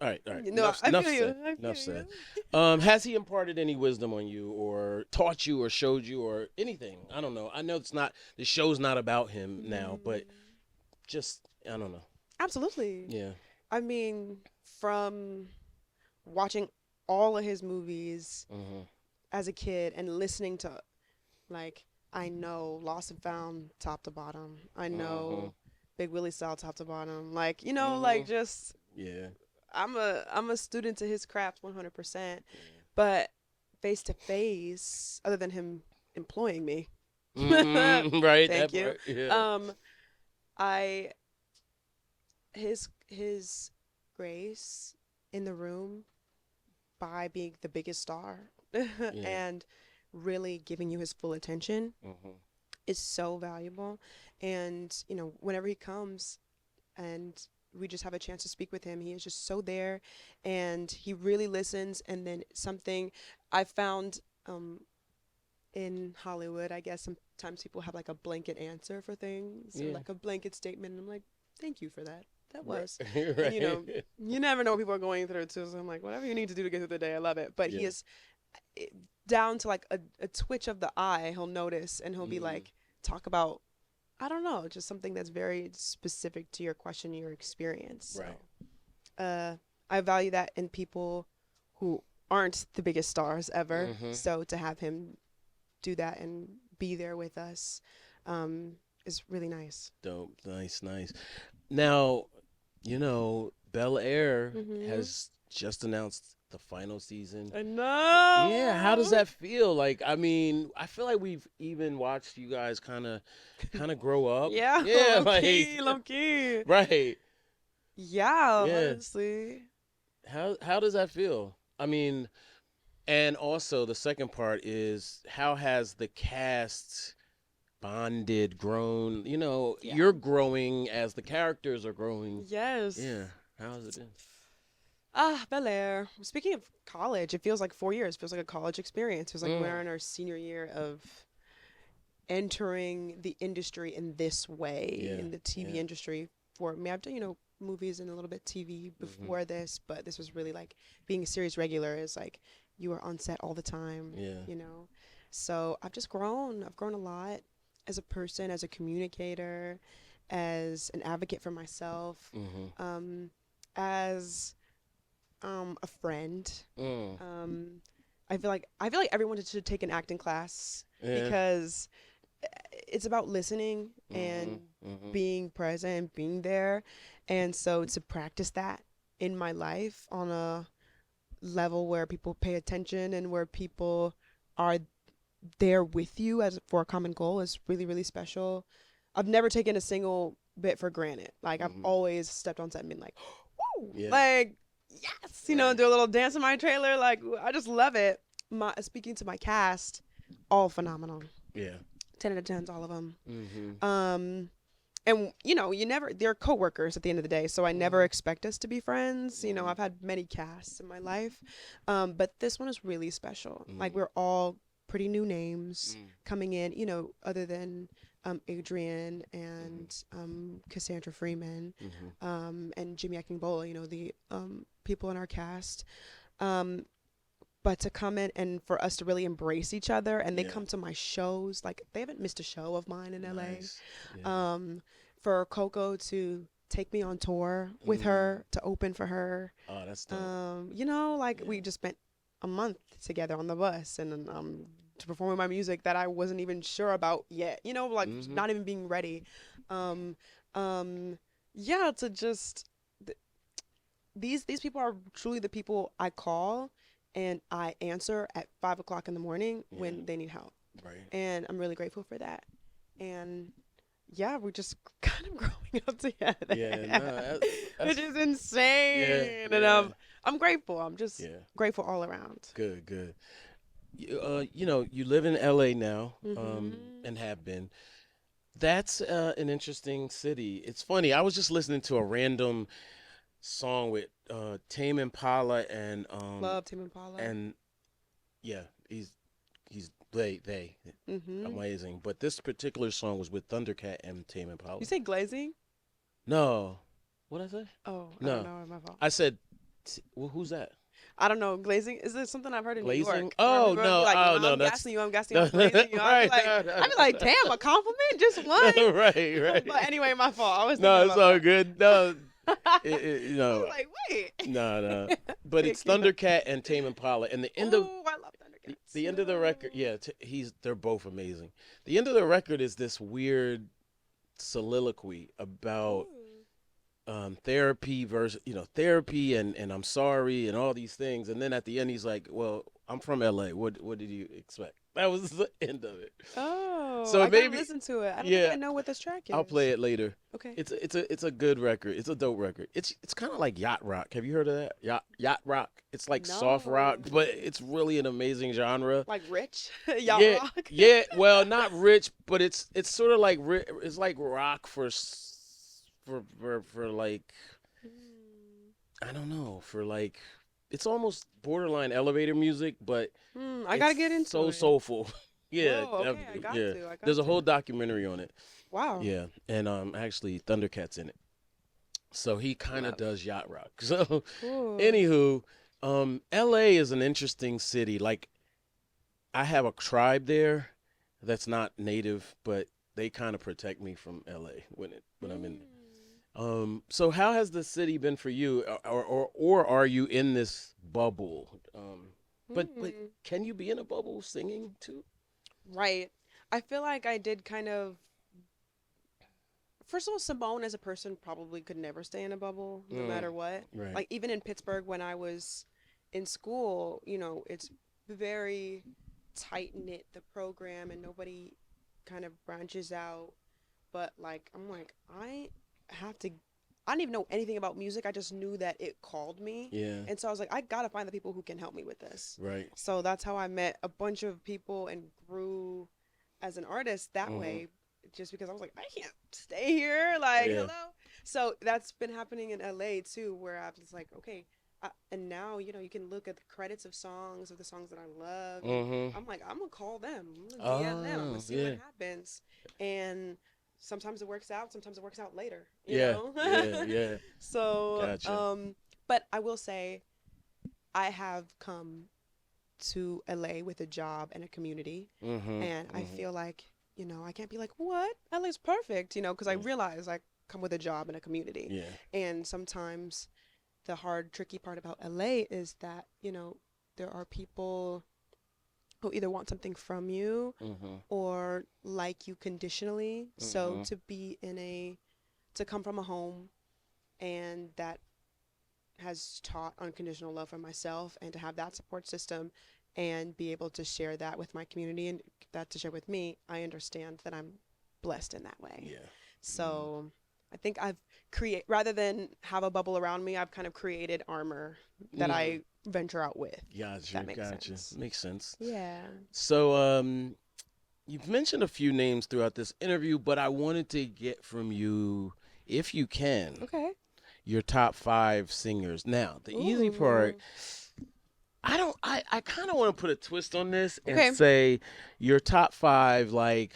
[SPEAKER 2] all right. All right.
[SPEAKER 1] No, I
[SPEAKER 2] Enough
[SPEAKER 1] feel you.
[SPEAKER 2] said.
[SPEAKER 1] I
[SPEAKER 2] Enough
[SPEAKER 1] feel
[SPEAKER 2] said.
[SPEAKER 1] you.
[SPEAKER 2] Has he imparted any wisdom on you, or taught you, or showed you, or anything? I don't know. I know the show's not about him now, but
[SPEAKER 1] Mm.
[SPEAKER 2] just I don't know.
[SPEAKER 1] Absolutely.
[SPEAKER 2] Yeah.
[SPEAKER 1] I mean, from watching all of his movies
[SPEAKER 2] Mm-hmm.
[SPEAKER 1] as a kid and listening to, like, I know Lost and Found top to bottom. I
[SPEAKER 2] Mm-hmm.
[SPEAKER 1] know Big Willie style top to bottom. Like,
[SPEAKER 2] Mm-hmm.
[SPEAKER 1] like just
[SPEAKER 2] Yeah.
[SPEAKER 1] I'm a student to his craft 100%.
[SPEAKER 2] Yeah.
[SPEAKER 1] But face to face, other than him employing me,
[SPEAKER 2] Right,
[SPEAKER 1] Thank
[SPEAKER 2] that
[SPEAKER 1] you.
[SPEAKER 2] part. Yeah.
[SPEAKER 1] Um, I his grace in the room by being the biggest star
[SPEAKER 2] Yeah.
[SPEAKER 1] and really giving you his full attention
[SPEAKER 2] Hmm.
[SPEAKER 1] is so valuable. And whenever he comes and we just have a chance to speak with him, he is just so there, and he really listens. And then something I found in Hollywood, I guess sometimes people have like a blanket answer for things or
[SPEAKER 2] Yeah.
[SPEAKER 1] like a blanket statement. And I'm like, thank you for that. That
[SPEAKER 2] Right.
[SPEAKER 1] was. And
[SPEAKER 2] Right.
[SPEAKER 1] you never know what people are going through too. So I'm like, whatever you need to do to get through the day, I love it. But he
[SPEAKER 2] Yeah.
[SPEAKER 1] is it, down to like a twitch of the eye, he'll notice and he'll be
[SPEAKER 2] Mm.
[SPEAKER 1] like, talk about, I don't know, just something that's very specific to your question, your experience.
[SPEAKER 2] Right.
[SPEAKER 1] So I value that in people who aren't the biggest stars ever.
[SPEAKER 2] Hmm.
[SPEAKER 1] So to have him do that and be there with us is really nice.
[SPEAKER 2] Dope. Nice. Nice. Now, Bel-Air
[SPEAKER 1] Mm-hmm.
[SPEAKER 2] has just announced the final season.
[SPEAKER 1] I
[SPEAKER 2] Yeah, how does
[SPEAKER 1] know.
[SPEAKER 2] that feel? Like, I mean, I feel like we've even watched you guys kind of grow up.
[SPEAKER 1] Yeah,
[SPEAKER 2] Yeah,
[SPEAKER 1] low
[SPEAKER 2] like
[SPEAKER 1] key, low key.
[SPEAKER 2] right.
[SPEAKER 1] Yeah,
[SPEAKER 2] Yeah.
[SPEAKER 1] honestly.
[SPEAKER 2] How does that feel? I mean, and also the second part is how has the cast bonded, grown?
[SPEAKER 1] Yeah.
[SPEAKER 2] You're growing as the characters are growing. Yeah.
[SPEAKER 1] Yes.
[SPEAKER 2] How has it been?
[SPEAKER 1] Ah, Bel-Air. Speaking of college, it feels like 4 years. It feels like a college experience. It feels like
[SPEAKER 2] Mm.
[SPEAKER 1] we're in our senior year of entering the industry in this way,
[SPEAKER 2] Yeah.
[SPEAKER 1] in the TV
[SPEAKER 2] Yeah.
[SPEAKER 1] industry. For me, I've done, movies and a little bit TV
[SPEAKER 2] Mhm.
[SPEAKER 1] before this, but this was really like being a series regular is like you are on set all the time,
[SPEAKER 2] Yeah.
[SPEAKER 1] you know. So I've just grown. I've grown a lot as a person, as a communicator, as an advocate for myself,
[SPEAKER 2] Mhm.
[SPEAKER 1] um, as a friend.
[SPEAKER 2] Mm.
[SPEAKER 1] Um, I feel like everyone should take an acting class
[SPEAKER 2] Yeah.
[SPEAKER 1] because it's about listening and
[SPEAKER 2] Mhm. Mhm.
[SPEAKER 1] being present and being there. And so to practice that in my life on a level where people pay attention and where people are there with you as for a common goal is really, really special. I've never taken a single bit for granted. Like I've
[SPEAKER 2] Mhm.
[SPEAKER 1] always stepped on set and been like, woo,
[SPEAKER 2] Yeah.
[SPEAKER 1] like yes,
[SPEAKER 2] Right.
[SPEAKER 1] do a little dance in my trailer. Like I just love it. My speaking to my cast, all phenomenal.
[SPEAKER 2] Yeah.
[SPEAKER 1] 10 out of 10s, all of them.
[SPEAKER 2] Mhm.
[SPEAKER 1] And you never they're coworkers at the end of the day, so I never
[SPEAKER 2] Mhm.
[SPEAKER 1] expect us to be friends.
[SPEAKER 2] Mhm.
[SPEAKER 1] I've had many casts in my life, but this one is really special. Like
[SPEAKER 2] Mhm.
[SPEAKER 1] we're all pretty new names
[SPEAKER 2] Mm.
[SPEAKER 1] coming in, other than Adrian
[SPEAKER 2] Mhm.
[SPEAKER 1] and Cassandra Freeman
[SPEAKER 2] Mhm.
[SPEAKER 1] and Jimmy Akingbola, the people in our cast. Um, but to come in and for us to really embrace each other, and they
[SPEAKER 2] Yeah.
[SPEAKER 1] come to my shows, like they haven't missed a show of mine in LA.
[SPEAKER 2] Nice. Yeah.
[SPEAKER 1] For Coco to take me on tour with
[SPEAKER 2] Mm.
[SPEAKER 1] her to open for her.
[SPEAKER 2] Oh, that's dope.
[SPEAKER 1] Like
[SPEAKER 2] Yeah.
[SPEAKER 1] we just spent a month together on the bus and to performing my music that I wasn't even sure about yet. Like
[SPEAKER 2] Mhm.
[SPEAKER 1] not even being ready. Um, yeah, to just these people are truly the people I call and I answer at 5 o'clock in the morning
[SPEAKER 2] Yeah.
[SPEAKER 1] when they need help,
[SPEAKER 2] Right.
[SPEAKER 1] and I'm really grateful for that. And yeah, we're just kind of growing up together,
[SPEAKER 2] Yeah. No.
[SPEAKER 1] which
[SPEAKER 2] That's
[SPEAKER 1] is
[SPEAKER 2] yeah.
[SPEAKER 1] insane. And
[SPEAKER 2] Yeah.
[SPEAKER 1] I'm grateful. I'm just
[SPEAKER 2] Yeah.
[SPEAKER 1] grateful all around.
[SPEAKER 2] Good. Good. You live in LA now,
[SPEAKER 1] Mhm.
[SPEAKER 2] and have been. That's an interesting city. It's funny. I was just listening to a random song with Tame Impala
[SPEAKER 1] Love Tim Impala.
[SPEAKER 2] and yeah, he's they
[SPEAKER 1] Mhm.
[SPEAKER 2] amazing. But this particular song was with Thundercat and Tame Impala.
[SPEAKER 1] You say glazing?
[SPEAKER 2] No, what I say?
[SPEAKER 1] Oh, I don't
[SPEAKER 2] No,
[SPEAKER 1] know. My fault.
[SPEAKER 2] I said, well, who's that?
[SPEAKER 1] I don't know. Glazing is this something I've heard in New
[SPEAKER 2] Glazing?
[SPEAKER 1] York where
[SPEAKER 2] Oh
[SPEAKER 1] people be
[SPEAKER 2] no,
[SPEAKER 1] like,
[SPEAKER 2] oh no,
[SPEAKER 1] I'm
[SPEAKER 2] that's
[SPEAKER 1] gassing you. I'm gassing you.
[SPEAKER 2] no,
[SPEAKER 1] I'm glazing you. I'd be
[SPEAKER 2] right,
[SPEAKER 1] like,
[SPEAKER 2] no, no,
[SPEAKER 1] I'd be like,
[SPEAKER 2] no.
[SPEAKER 1] damn, a compliment, just one.
[SPEAKER 2] Right,
[SPEAKER 1] But
[SPEAKER 2] right.
[SPEAKER 1] anyway, my fault. I was thinking
[SPEAKER 2] No, it's
[SPEAKER 1] about
[SPEAKER 2] all
[SPEAKER 1] that.
[SPEAKER 2] good. No,
[SPEAKER 1] I was like, wait.
[SPEAKER 2] no, no. But
[SPEAKER 1] Get
[SPEAKER 2] it's
[SPEAKER 1] cute.
[SPEAKER 2] Thundercat and Tame Impala, and the end of
[SPEAKER 1] Oh, I love
[SPEAKER 2] the
[SPEAKER 1] Thundercats.
[SPEAKER 2] end of the record, yeah, they're both amazing. The end of the record is this weird soliloquy about
[SPEAKER 1] Ooh.
[SPEAKER 2] therapy versus therapy and I'm sorry and all these things, and then at the end he's like, well, I'm from LA. What did you expect? That was the end of it.
[SPEAKER 1] Oh,
[SPEAKER 2] So
[SPEAKER 1] I gotta
[SPEAKER 2] maybe,
[SPEAKER 1] listen to it. I don't think
[SPEAKER 2] yeah,
[SPEAKER 1] I know what this track
[SPEAKER 2] I'll play
[SPEAKER 1] is.
[SPEAKER 2] it later.
[SPEAKER 1] Okay.
[SPEAKER 2] It's a good record. It's a dope record. It's kind of like yacht rock. Have you heard of that? Yacht rock. It's like soft rock,
[SPEAKER 1] No.
[SPEAKER 2] but it's really an amazing genre.
[SPEAKER 1] Like Rich? Yacht
[SPEAKER 2] Yeah,
[SPEAKER 1] Rock?
[SPEAKER 2] yeah. Well, not rich, but it's sort of like it's like rock for like
[SPEAKER 1] Hmm.
[SPEAKER 2] I don't know for like it's almost borderline elevator music, but
[SPEAKER 1] I
[SPEAKER 2] it's
[SPEAKER 1] gotta get into
[SPEAKER 2] so
[SPEAKER 1] it.
[SPEAKER 2] soulful. Yeah,
[SPEAKER 1] Whoa, okay, I
[SPEAKER 2] definitely.
[SPEAKER 1] got
[SPEAKER 2] Yeah,
[SPEAKER 1] to. I got
[SPEAKER 2] there's a whole
[SPEAKER 1] to.
[SPEAKER 2] documentary on it.
[SPEAKER 1] Wow.
[SPEAKER 2] Yeah, and actually Thundercats in it. So he kind of
[SPEAKER 1] Love.
[SPEAKER 2] does yacht rock. So,
[SPEAKER 1] Cool.
[SPEAKER 2] anywho, L.A. is an interesting city. Like I have a tribe there that's not native, but they kind of protect me from L.A. when I'm in there.
[SPEAKER 1] Mm.
[SPEAKER 2] So how has the city been for you, or are you in this bubble? But
[SPEAKER 1] Hmm.
[SPEAKER 2] can you be in a bubble singing too?
[SPEAKER 1] Right. I feel like I did kind of. First of all, Simone as a person probably could never stay in a bubble, no
[SPEAKER 2] Mm,
[SPEAKER 1] matter what.
[SPEAKER 2] right.
[SPEAKER 1] Like, even in Pittsburgh when I was in school, it's very tight knit, the program, and nobody kind of branches out. But, like, I'm like, have to. I didn't even know anything about music. I just knew that it called me.
[SPEAKER 2] Yeah.
[SPEAKER 1] And so I was like, I gotta find the people who can help me with this.
[SPEAKER 2] Right.
[SPEAKER 1] So that's how I met a bunch of people and grew as an artist that
[SPEAKER 2] Hmm.
[SPEAKER 1] way, just because I was like, I can't stay here. Like,
[SPEAKER 2] Yeah.
[SPEAKER 1] hello. So that's been happening in LA too, where I was like, okay. And now, you can look at the credits of the songs that I love. And
[SPEAKER 2] Hmm.
[SPEAKER 1] I'm like, I'm going to call them. I'm going to DM them. I'm going
[SPEAKER 2] Oh,
[SPEAKER 1] to see what
[SPEAKER 2] yeah.
[SPEAKER 1] happens. And sometimes it works out. Sometimes it works out later,
[SPEAKER 2] Yeah. Yeah. Yeah.
[SPEAKER 1] So,
[SPEAKER 2] Gotcha.
[SPEAKER 1] but I will say I have come to LA with a job and a community,
[SPEAKER 2] Hmm.
[SPEAKER 1] and I
[SPEAKER 2] Hmm.
[SPEAKER 1] feel like, I can't be like, what? LA's perfect, because I
[SPEAKER 2] Yeah.
[SPEAKER 1] realize I come with a job and a community.
[SPEAKER 2] Yeah.
[SPEAKER 1] And sometimes the hard, tricky part about LA is that, there are people who either want something from you
[SPEAKER 2] Hmm.
[SPEAKER 1] or like you conditionally. So
[SPEAKER 2] Hmm.
[SPEAKER 1] to come from a home and that has taught unconditional love for myself, and to have that support system and be able to share that with my community and that to share with me, I understand that I'm blessed in that way.
[SPEAKER 2] Yeah. Mm.
[SPEAKER 1] So I think I've create rather than have a bubble around me, I've kind of created armor that
[SPEAKER 2] Mm.
[SPEAKER 1] I venture out with, if
[SPEAKER 2] Gotcha.
[SPEAKER 1] that makes
[SPEAKER 2] Gotcha.
[SPEAKER 1] sense.
[SPEAKER 2] Makes sense.
[SPEAKER 1] Yeah.
[SPEAKER 2] So, you've mentioned a few names throughout this interview, but I wanted to get from you, if you can,
[SPEAKER 1] Okay.
[SPEAKER 2] your top five singers. Now, the easy part,
[SPEAKER 1] Ooh.
[SPEAKER 2] I kind of want to put a twist on this and
[SPEAKER 1] Okay.
[SPEAKER 2] say your top five, like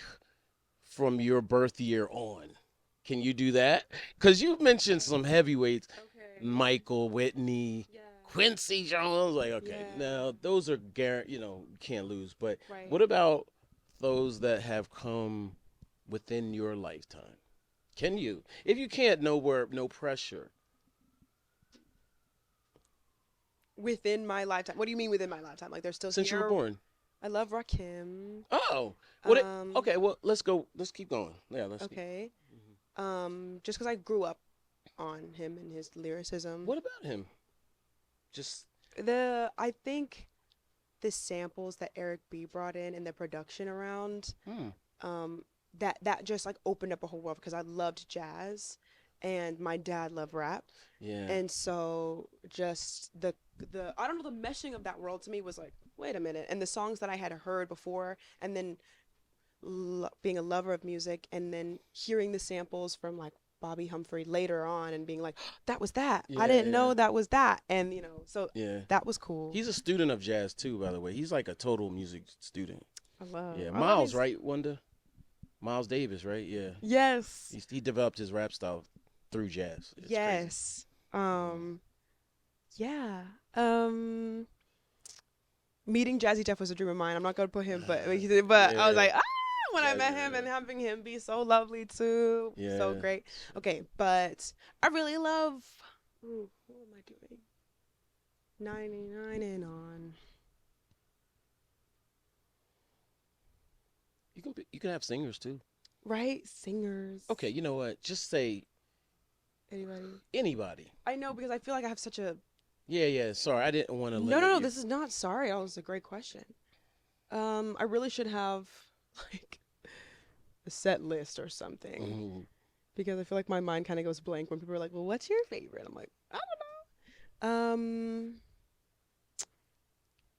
[SPEAKER 2] from your birth year on. Can you do that? Because you've mentioned some heavyweights,
[SPEAKER 1] Okay.
[SPEAKER 2] Michael, Whitney,
[SPEAKER 1] Yeah.
[SPEAKER 2] Quincy Jones. Like, okay,
[SPEAKER 1] Yeah.
[SPEAKER 2] now those are you can't lose. But
[SPEAKER 1] Right.
[SPEAKER 2] what about those that have come within your lifetime? Can you? If you can't, no pressure.
[SPEAKER 1] Within my lifetime. What do you mean within my lifetime? Like they're still
[SPEAKER 2] Since you were
[SPEAKER 1] here?
[SPEAKER 2] born.
[SPEAKER 1] I love Rakim.
[SPEAKER 2] Oh, what?
[SPEAKER 1] Um,
[SPEAKER 2] Okay, well, let's go. Let's keep going. Yeah, let's keep.
[SPEAKER 1] okay.
[SPEAKER 2] Mhm.
[SPEAKER 1] Just because I grew up on him and his lyricism.
[SPEAKER 2] What about him? Just.
[SPEAKER 1] I think the samples that Eric B brought in and the production around,
[SPEAKER 2] Hmm.
[SPEAKER 1] um, that just like opened up a whole world because I loved jazz, and my dad loved rap,
[SPEAKER 2] Yeah.
[SPEAKER 1] and so just the I don't know, the meshing of that world to me was like, wait a minute, and the songs that I had heard before, and then being a lover of music and then hearing the samples from like Bobby Humphrey later on and being like, that was that. I
[SPEAKER 2] Yeah.
[SPEAKER 1] didn't
[SPEAKER 2] Yeah.
[SPEAKER 1] know that was that. And, so
[SPEAKER 2] Yeah.
[SPEAKER 1] that was cool.
[SPEAKER 2] He's a student of jazz too, by the way. He's like a total music student. Yeah,
[SPEAKER 1] I love
[SPEAKER 2] Miles,
[SPEAKER 1] his.
[SPEAKER 2] right, Wanda? Miles Davis, right? Yeah.
[SPEAKER 1] Yes.
[SPEAKER 2] He developed his rap style through jazz. It's crazy.
[SPEAKER 1] Yes.
[SPEAKER 2] Mhm.
[SPEAKER 1] Yeah. Um, Meeting Jazzy Jeff was a dream of mine. I'm not gonna put him, but I was
[SPEAKER 2] Yeah.
[SPEAKER 1] like, when I met him and
[SPEAKER 2] Jazz.
[SPEAKER 1] having him be so lovely too, so
[SPEAKER 2] Yeah.
[SPEAKER 1] great. Okay, but I really love. Ooh, what am I doing? 99 and on.
[SPEAKER 2] You can have singers too.
[SPEAKER 1] Right? Singers.
[SPEAKER 2] Okay, you know what? Just say
[SPEAKER 1] Anybody?
[SPEAKER 2] anybody.
[SPEAKER 1] I know because I feel like I have such a
[SPEAKER 2] Yeah. Sorry, I didn't want to
[SPEAKER 1] No,
[SPEAKER 2] limit
[SPEAKER 1] no, no.
[SPEAKER 2] you.
[SPEAKER 1] This is not sorry. That was a great question. I really should have like a set list or something
[SPEAKER 2] Mhm.
[SPEAKER 1] because I feel like my mind kind of goes blank when people are like, "Well, what's your favorite?" I'm like, I don't know.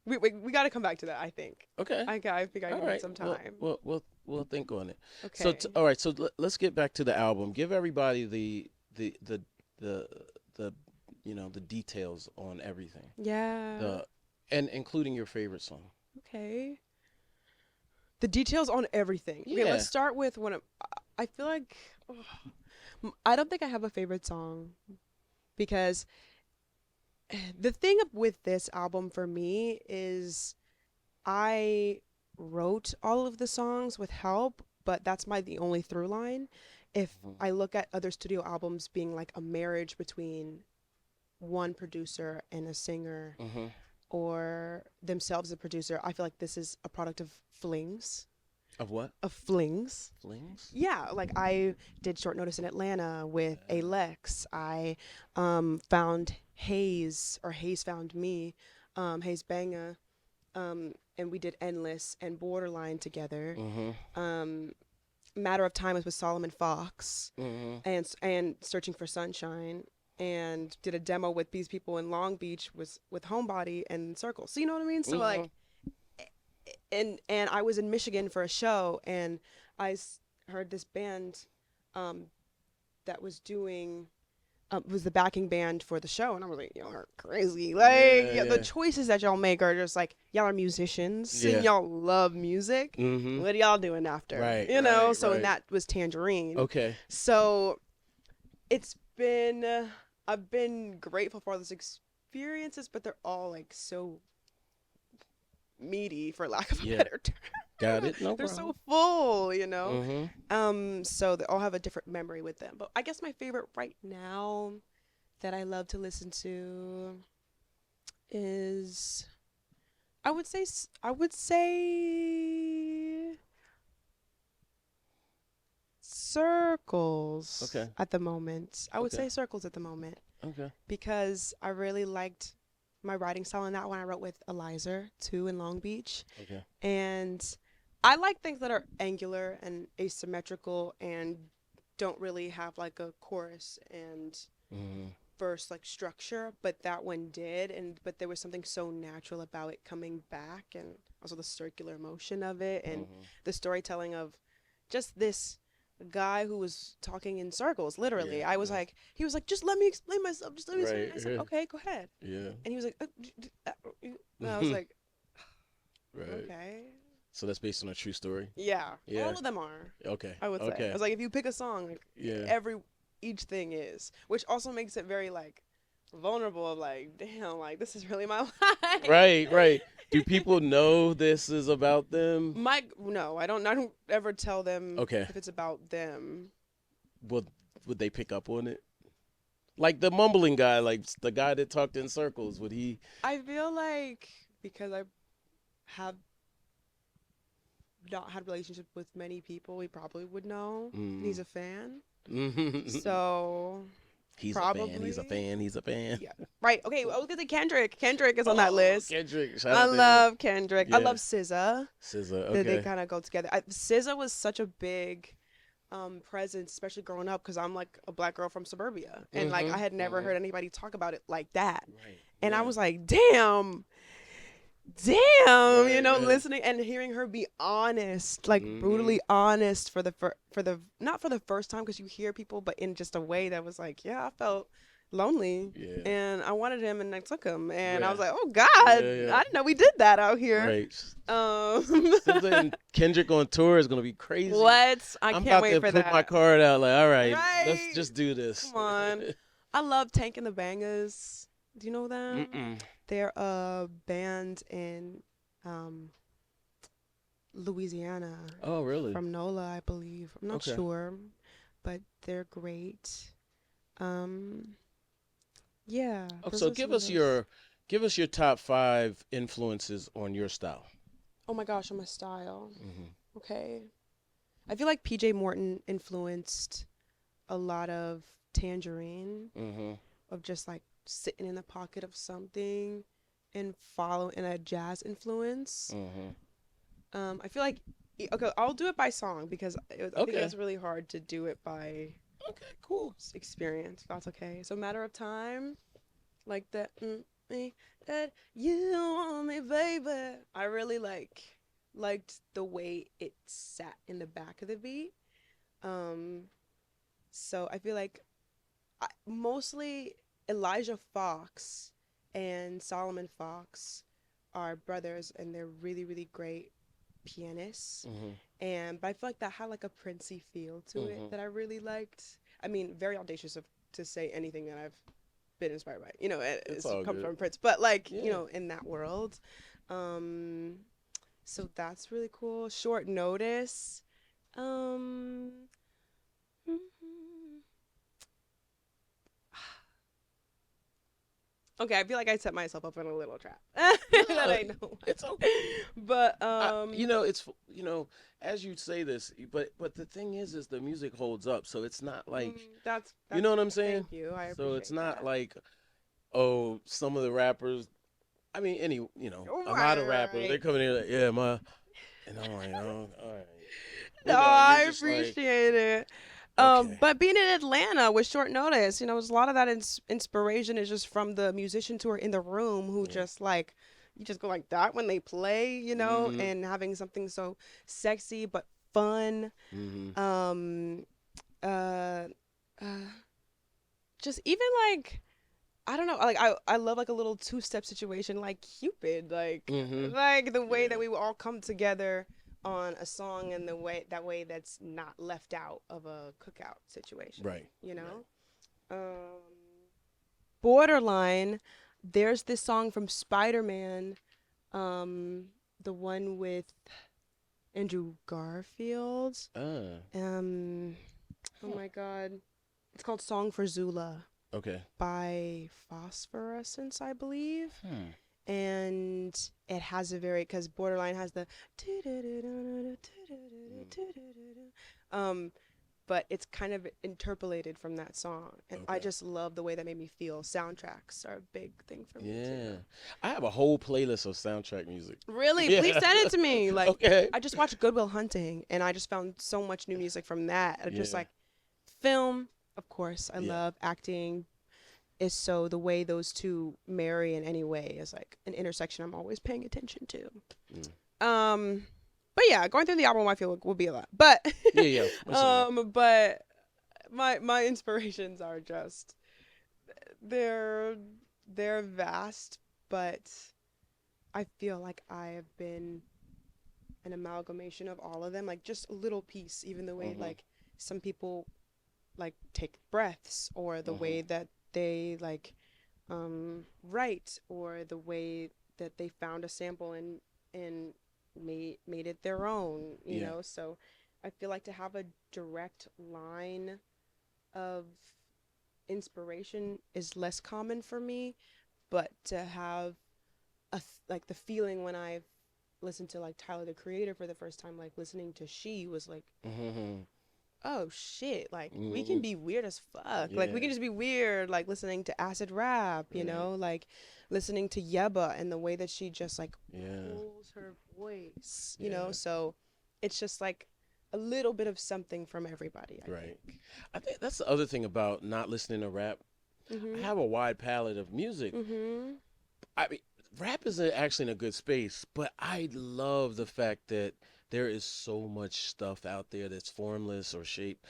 [SPEAKER 1] We got to come back to that. I think.
[SPEAKER 2] Okay.
[SPEAKER 1] I think I
[SPEAKER 2] All
[SPEAKER 1] need
[SPEAKER 2] right.
[SPEAKER 1] some
[SPEAKER 2] Well,
[SPEAKER 1] time.
[SPEAKER 2] we'll think on it. So,
[SPEAKER 1] Okay.
[SPEAKER 2] all right. So let's get back to the album. Give everybody the the the details on everything.
[SPEAKER 1] Yeah.
[SPEAKER 2] The and including your favorite song.
[SPEAKER 1] Okay. The details on everything. Okay, let's
[SPEAKER 2] Yeah.
[SPEAKER 1] start with I feel like I don't think I have a favorite song because the thing with this album for me is I wrote all of the songs with help, but that's the only through line. If
[SPEAKER 2] Mhm.
[SPEAKER 1] I look at other studio albums being like a marriage between one producer and a singer
[SPEAKER 2] Mhm.
[SPEAKER 1] or themselves a producer, I feel like this is a product of flings.
[SPEAKER 2] Of what?
[SPEAKER 1] Of flings.
[SPEAKER 2] Flings.
[SPEAKER 1] Yeah, like I did Short Notice in Atlanta with
[SPEAKER 2] Uh,
[SPEAKER 1] Alex. I found Hayes, or Hayes found me, Hayes Banga, and we did Endless and Borderline together.
[SPEAKER 2] mhm.
[SPEAKER 1] Um, Matter of Time was with Solomon Fox,
[SPEAKER 2] Mhm.
[SPEAKER 1] and Searching for Sunshine, and did a demo with these people in Long Beach with Homebody and Circle. So you know what I mean? So like,
[SPEAKER 2] Mhm.
[SPEAKER 1] and I was in Michigan for a show, and heard this band um, that was doing was the backing band for the show, and I was like, y'all are crazy. Like,
[SPEAKER 2] Yeah.
[SPEAKER 1] yeah, the
[SPEAKER 2] Yeah.
[SPEAKER 1] choices that y'all make are just like, y'all are musicians and
[SPEAKER 2] Yeah.
[SPEAKER 1] y'all love music.
[SPEAKER 2] Mhm.
[SPEAKER 1] What are y'all doing after?
[SPEAKER 2] Right.
[SPEAKER 1] You know?
[SPEAKER 2] Right.
[SPEAKER 1] So, and
[SPEAKER 2] Right.
[SPEAKER 1] that was Tangerine.
[SPEAKER 2] Okay.
[SPEAKER 1] So it's been, I've been grateful for all those experiences, but they're all like so meaty, for lack of a
[SPEAKER 2] Yeah.
[SPEAKER 1] better term.
[SPEAKER 2] Got it. No
[SPEAKER 1] They're so
[SPEAKER 2] problem.
[SPEAKER 1] full, you know?
[SPEAKER 2] Mhm.
[SPEAKER 1] So they all have a different memory with them. But I guess my favorite right now that I love to listen to is I would say Circles
[SPEAKER 2] Okay.
[SPEAKER 1] at the moment. I would
[SPEAKER 2] Okay.
[SPEAKER 1] say Circles at the moment
[SPEAKER 2] Okay.
[SPEAKER 1] because I really liked my writing style in that one. I wrote with Eliza too in Long Beach,
[SPEAKER 2] Okay.
[SPEAKER 1] and I like things that are angular and asymmetrical and don't really have like a chorus and
[SPEAKER 2] Mhm.
[SPEAKER 1] verse like structure, but that one did, and but there was something so natural about it coming back, and also the circular motion of it, and
[SPEAKER 2] Mhm.
[SPEAKER 1] the storytelling of just this guy who was talking in circles literally.
[SPEAKER 2] Yeah.
[SPEAKER 1] I was
[SPEAKER 2] Yeah.
[SPEAKER 1] like, he was like, just let me explain myself, just let me explain.
[SPEAKER 2] Right.
[SPEAKER 1] I said, okay, go ahead.
[SPEAKER 2] Yeah.
[SPEAKER 1] And he was like, and I was like,
[SPEAKER 2] Right.
[SPEAKER 1] okay,
[SPEAKER 2] So that's based on a true story.
[SPEAKER 1] yeah,
[SPEAKER 2] Yeah.
[SPEAKER 1] all of them are,
[SPEAKER 2] Okay.
[SPEAKER 1] I would say. I
[SPEAKER 2] Okay.
[SPEAKER 1] was like, if you pick a song, like
[SPEAKER 2] Yeah.
[SPEAKER 1] each thing is, which also makes it very like vulnerable of like, damn, like this is really my life.
[SPEAKER 2] Right. Right. Do people know this is about them?
[SPEAKER 1] No, I don't ever tell them
[SPEAKER 2] Okay.
[SPEAKER 1] if it's about them.
[SPEAKER 2] Would Would they pick up on it? Like the mumbling guy, like the guy that talked in circles. Would he?
[SPEAKER 1] I feel like because I have not had relationships with many people, he probably would know. And
[SPEAKER 2] Mm.
[SPEAKER 1] he's a fan. So
[SPEAKER 2] He's a fan. He's a
[SPEAKER 1] probably.
[SPEAKER 2] fan. He's a fan.
[SPEAKER 1] Yeah. Right. Okay. I was gonna say Kendrick. Kendrick is on that
[SPEAKER 2] Oh,
[SPEAKER 1] list.
[SPEAKER 2] Kendrick. Shout
[SPEAKER 1] I
[SPEAKER 2] out to him.
[SPEAKER 1] love Kendrick. I
[SPEAKER 2] Yeah.
[SPEAKER 1] love SZA.
[SPEAKER 2] SZA.
[SPEAKER 1] They
[SPEAKER 2] Okay.
[SPEAKER 1] kind of go together. SZA was such a big presence, especially growing up, because I'm like a black girl from suburbia, and like I
[SPEAKER 2] Mhm.
[SPEAKER 1] had never
[SPEAKER 2] Mhm.
[SPEAKER 1] heard anybody talk about it like that,
[SPEAKER 2] Right.
[SPEAKER 1] and I
[SPEAKER 2] Yeah.
[SPEAKER 1] was like, damn,
[SPEAKER 2] Right. Right.
[SPEAKER 1] listening and hearing her be honest, like
[SPEAKER 2] Mhm.
[SPEAKER 1] brutally honest for the not for the first time, because you hear people, but in just a way that was like, yeah, I felt lonely
[SPEAKER 2] Yeah.
[SPEAKER 1] and I wanted him and I took him, and I
[SPEAKER 2] Yeah.
[SPEAKER 1] was like, oh God,
[SPEAKER 2] Yeah.
[SPEAKER 1] I
[SPEAKER 2] Yeah.
[SPEAKER 1] didn't know we did that out here.
[SPEAKER 2] Right.
[SPEAKER 1] Um,
[SPEAKER 2] SZA and Kendrick on tour is gonna be crazy.
[SPEAKER 1] what? I
[SPEAKER 2] I'm
[SPEAKER 1] can't
[SPEAKER 2] about
[SPEAKER 1] wait
[SPEAKER 2] to
[SPEAKER 1] for
[SPEAKER 2] put my
[SPEAKER 1] that.
[SPEAKER 2] card out. Like, all right, let's
[SPEAKER 1] Right?
[SPEAKER 2] just do this.
[SPEAKER 1] Come on. I love Tank and the Bangers. Do you know them?
[SPEAKER 2] Mm-mm.
[SPEAKER 1] They're a band in um, Louisiana
[SPEAKER 2] Oh, really?
[SPEAKER 1] from NOLA, I believe. I'm not
[SPEAKER 2] Okay.
[SPEAKER 1] sure, but they're great. Um, yeah,
[SPEAKER 2] Oh,
[SPEAKER 1] those
[SPEAKER 2] so
[SPEAKER 1] are some of those.
[SPEAKER 2] give us your top 5 influences on your style.
[SPEAKER 1] Oh my gosh, on my style.
[SPEAKER 2] Mm-hmm.
[SPEAKER 1] Okay. I feel like PJ Morton influenced a lot of Tangerine,
[SPEAKER 2] Mm-hmm.
[SPEAKER 1] of just like sitting in the pocket of something and follow in a jazz influence.
[SPEAKER 2] Mm-hmm.
[SPEAKER 1] I feel like okay, I'll do it by song because I think
[SPEAKER 2] Okay.
[SPEAKER 1] it's really hard to do it by
[SPEAKER 2] Okay. Cool.
[SPEAKER 1] experience. If that's okay. So Matter of Time, like that. Me, that you want me, baby. I really liked the way it sat in the back of the beat. Um, so I feel like mostly Elijah Fox and Solomon Fox are brothers, and they're really really great pianists.
[SPEAKER 2] Mm-hmm.
[SPEAKER 1] And but I feel like that had like a Princey feel to it
[SPEAKER 2] Mm-hmm.
[SPEAKER 1] that I really liked. I mean, very audacious to say anything that I've been inspired by. You know,
[SPEAKER 2] It's
[SPEAKER 1] it's
[SPEAKER 2] all
[SPEAKER 1] come
[SPEAKER 2] good.
[SPEAKER 1] from Prince, but like you
[SPEAKER 2] Yeah.
[SPEAKER 1] know, in that world. Um, so that's really cool. Short Notice. Um, okay, I feel like I set myself up in a little trap that
[SPEAKER 2] No,
[SPEAKER 1] I know.
[SPEAKER 2] it's okay.
[SPEAKER 1] But
[SPEAKER 2] It's as you say this, but the thing is the music holds up, so it's not like you
[SPEAKER 1] that's
[SPEAKER 2] know what I'm
[SPEAKER 1] sweet.
[SPEAKER 2] saying.
[SPEAKER 1] Thank you. I
[SPEAKER 2] So it's
[SPEAKER 1] appreciate
[SPEAKER 2] not
[SPEAKER 1] that.
[SPEAKER 2] like oh some of the rappers. I mean, a lot
[SPEAKER 1] Right,
[SPEAKER 2] of rappers they
[SPEAKER 1] right.
[SPEAKER 2] come in here like yeah my, and I'm like oh all right,
[SPEAKER 1] No,
[SPEAKER 2] you're
[SPEAKER 1] I
[SPEAKER 2] just like
[SPEAKER 1] appreciate it.
[SPEAKER 2] okay,
[SPEAKER 1] But being in Atlanta with short notice, you know, a lot of that inspiration is just from the musicians who are in the room who
[SPEAKER 2] yeah,
[SPEAKER 1] just like, you just go like that when they play, you know,
[SPEAKER 2] mm-hmm,
[SPEAKER 1] and having something so sexy but fun.
[SPEAKER 2] mm-hmm,
[SPEAKER 1] Um, uh, uh, just even like, I don't know, like I love like a little two-step situation like Cupid,
[SPEAKER 2] mm-hmm,
[SPEAKER 1] like the way that
[SPEAKER 2] yeah,
[SPEAKER 1] we would all come together on a song and the way that's not left out of a cookout situation,
[SPEAKER 2] right,
[SPEAKER 1] you
[SPEAKER 2] right,
[SPEAKER 1] know? Borderline, there's this song from Spider-Man, um, the one with Andrew Garfield. Um, oh
[SPEAKER 2] huh,
[SPEAKER 1] my God. It's called Song for Zula
[SPEAKER 2] okay,
[SPEAKER 1] by Phosphorescence, I believe.
[SPEAKER 2] hmm,
[SPEAKER 1] And it has a very, because Borderline has the
[SPEAKER 2] mm,
[SPEAKER 1] um but it's kind of interpolated from that song, and I
[SPEAKER 2] okay.
[SPEAKER 1] just love the way that made me feel. Soundtracks are a big thing for me
[SPEAKER 2] Yeah,
[SPEAKER 1] too.
[SPEAKER 2] I have a whole playlist of soundtrack music.
[SPEAKER 1] Really, please
[SPEAKER 2] Yeah.
[SPEAKER 1] send it to me. Like,
[SPEAKER 2] Okay.
[SPEAKER 1] I just watched Goodwill Hunting and I just found so much new music from that. I just
[SPEAKER 2] Yeah.
[SPEAKER 1] like film, of course I
[SPEAKER 2] Yeah.
[SPEAKER 1] love acting, is so the way those two marry in any way is like an intersection I'm always paying attention to.
[SPEAKER 2] Mm.
[SPEAKER 1] Um, but yeah, going through the album I feel will be a lot. But
[SPEAKER 2] Yeah. Yeah. That's all right.
[SPEAKER 1] but my inspirations are just they're they're vast, but I feel like I have been an amalgamation of all of them, like just a little piece, even the way
[SPEAKER 2] Mhm.
[SPEAKER 1] like some people like take breaths, or the
[SPEAKER 2] Mhm.
[SPEAKER 1] way that they like write, or the way that they found a sample and made it their own, you
[SPEAKER 2] Yeah.
[SPEAKER 1] know. So I feel like to have a direct line of inspiration is less common for me, but to have like the feeling when I listened to like Tyler the Creator for the first time, like listening to She was like,
[SPEAKER 2] Mhm.
[SPEAKER 1] oh shit, like we can
[SPEAKER 2] Mhm.
[SPEAKER 1] be weird as fuck. Like we
[SPEAKER 2] Yeah.
[SPEAKER 1] can just be weird, like listening to acid rap, you
[SPEAKER 2] Right.
[SPEAKER 1] know, like listening to Yeba and the way that she just like
[SPEAKER 2] Yeah.
[SPEAKER 1] pulls her voice, you know.
[SPEAKER 2] Yeah.
[SPEAKER 1] So it's just like a little bit of something from everybody, I
[SPEAKER 2] Right.
[SPEAKER 1] think.
[SPEAKER 2] I think that's the other thing about not listening to rap. I
[SPEAKER 1] Mhm.
[SPEAKER 2] have a wide palette of music.
[SPEAKER 1] Mhm.
[SPEAKER 2] I mean, rap is actually in a good space, but I love the fact that there is so much stuff out there that's formless or shapeless,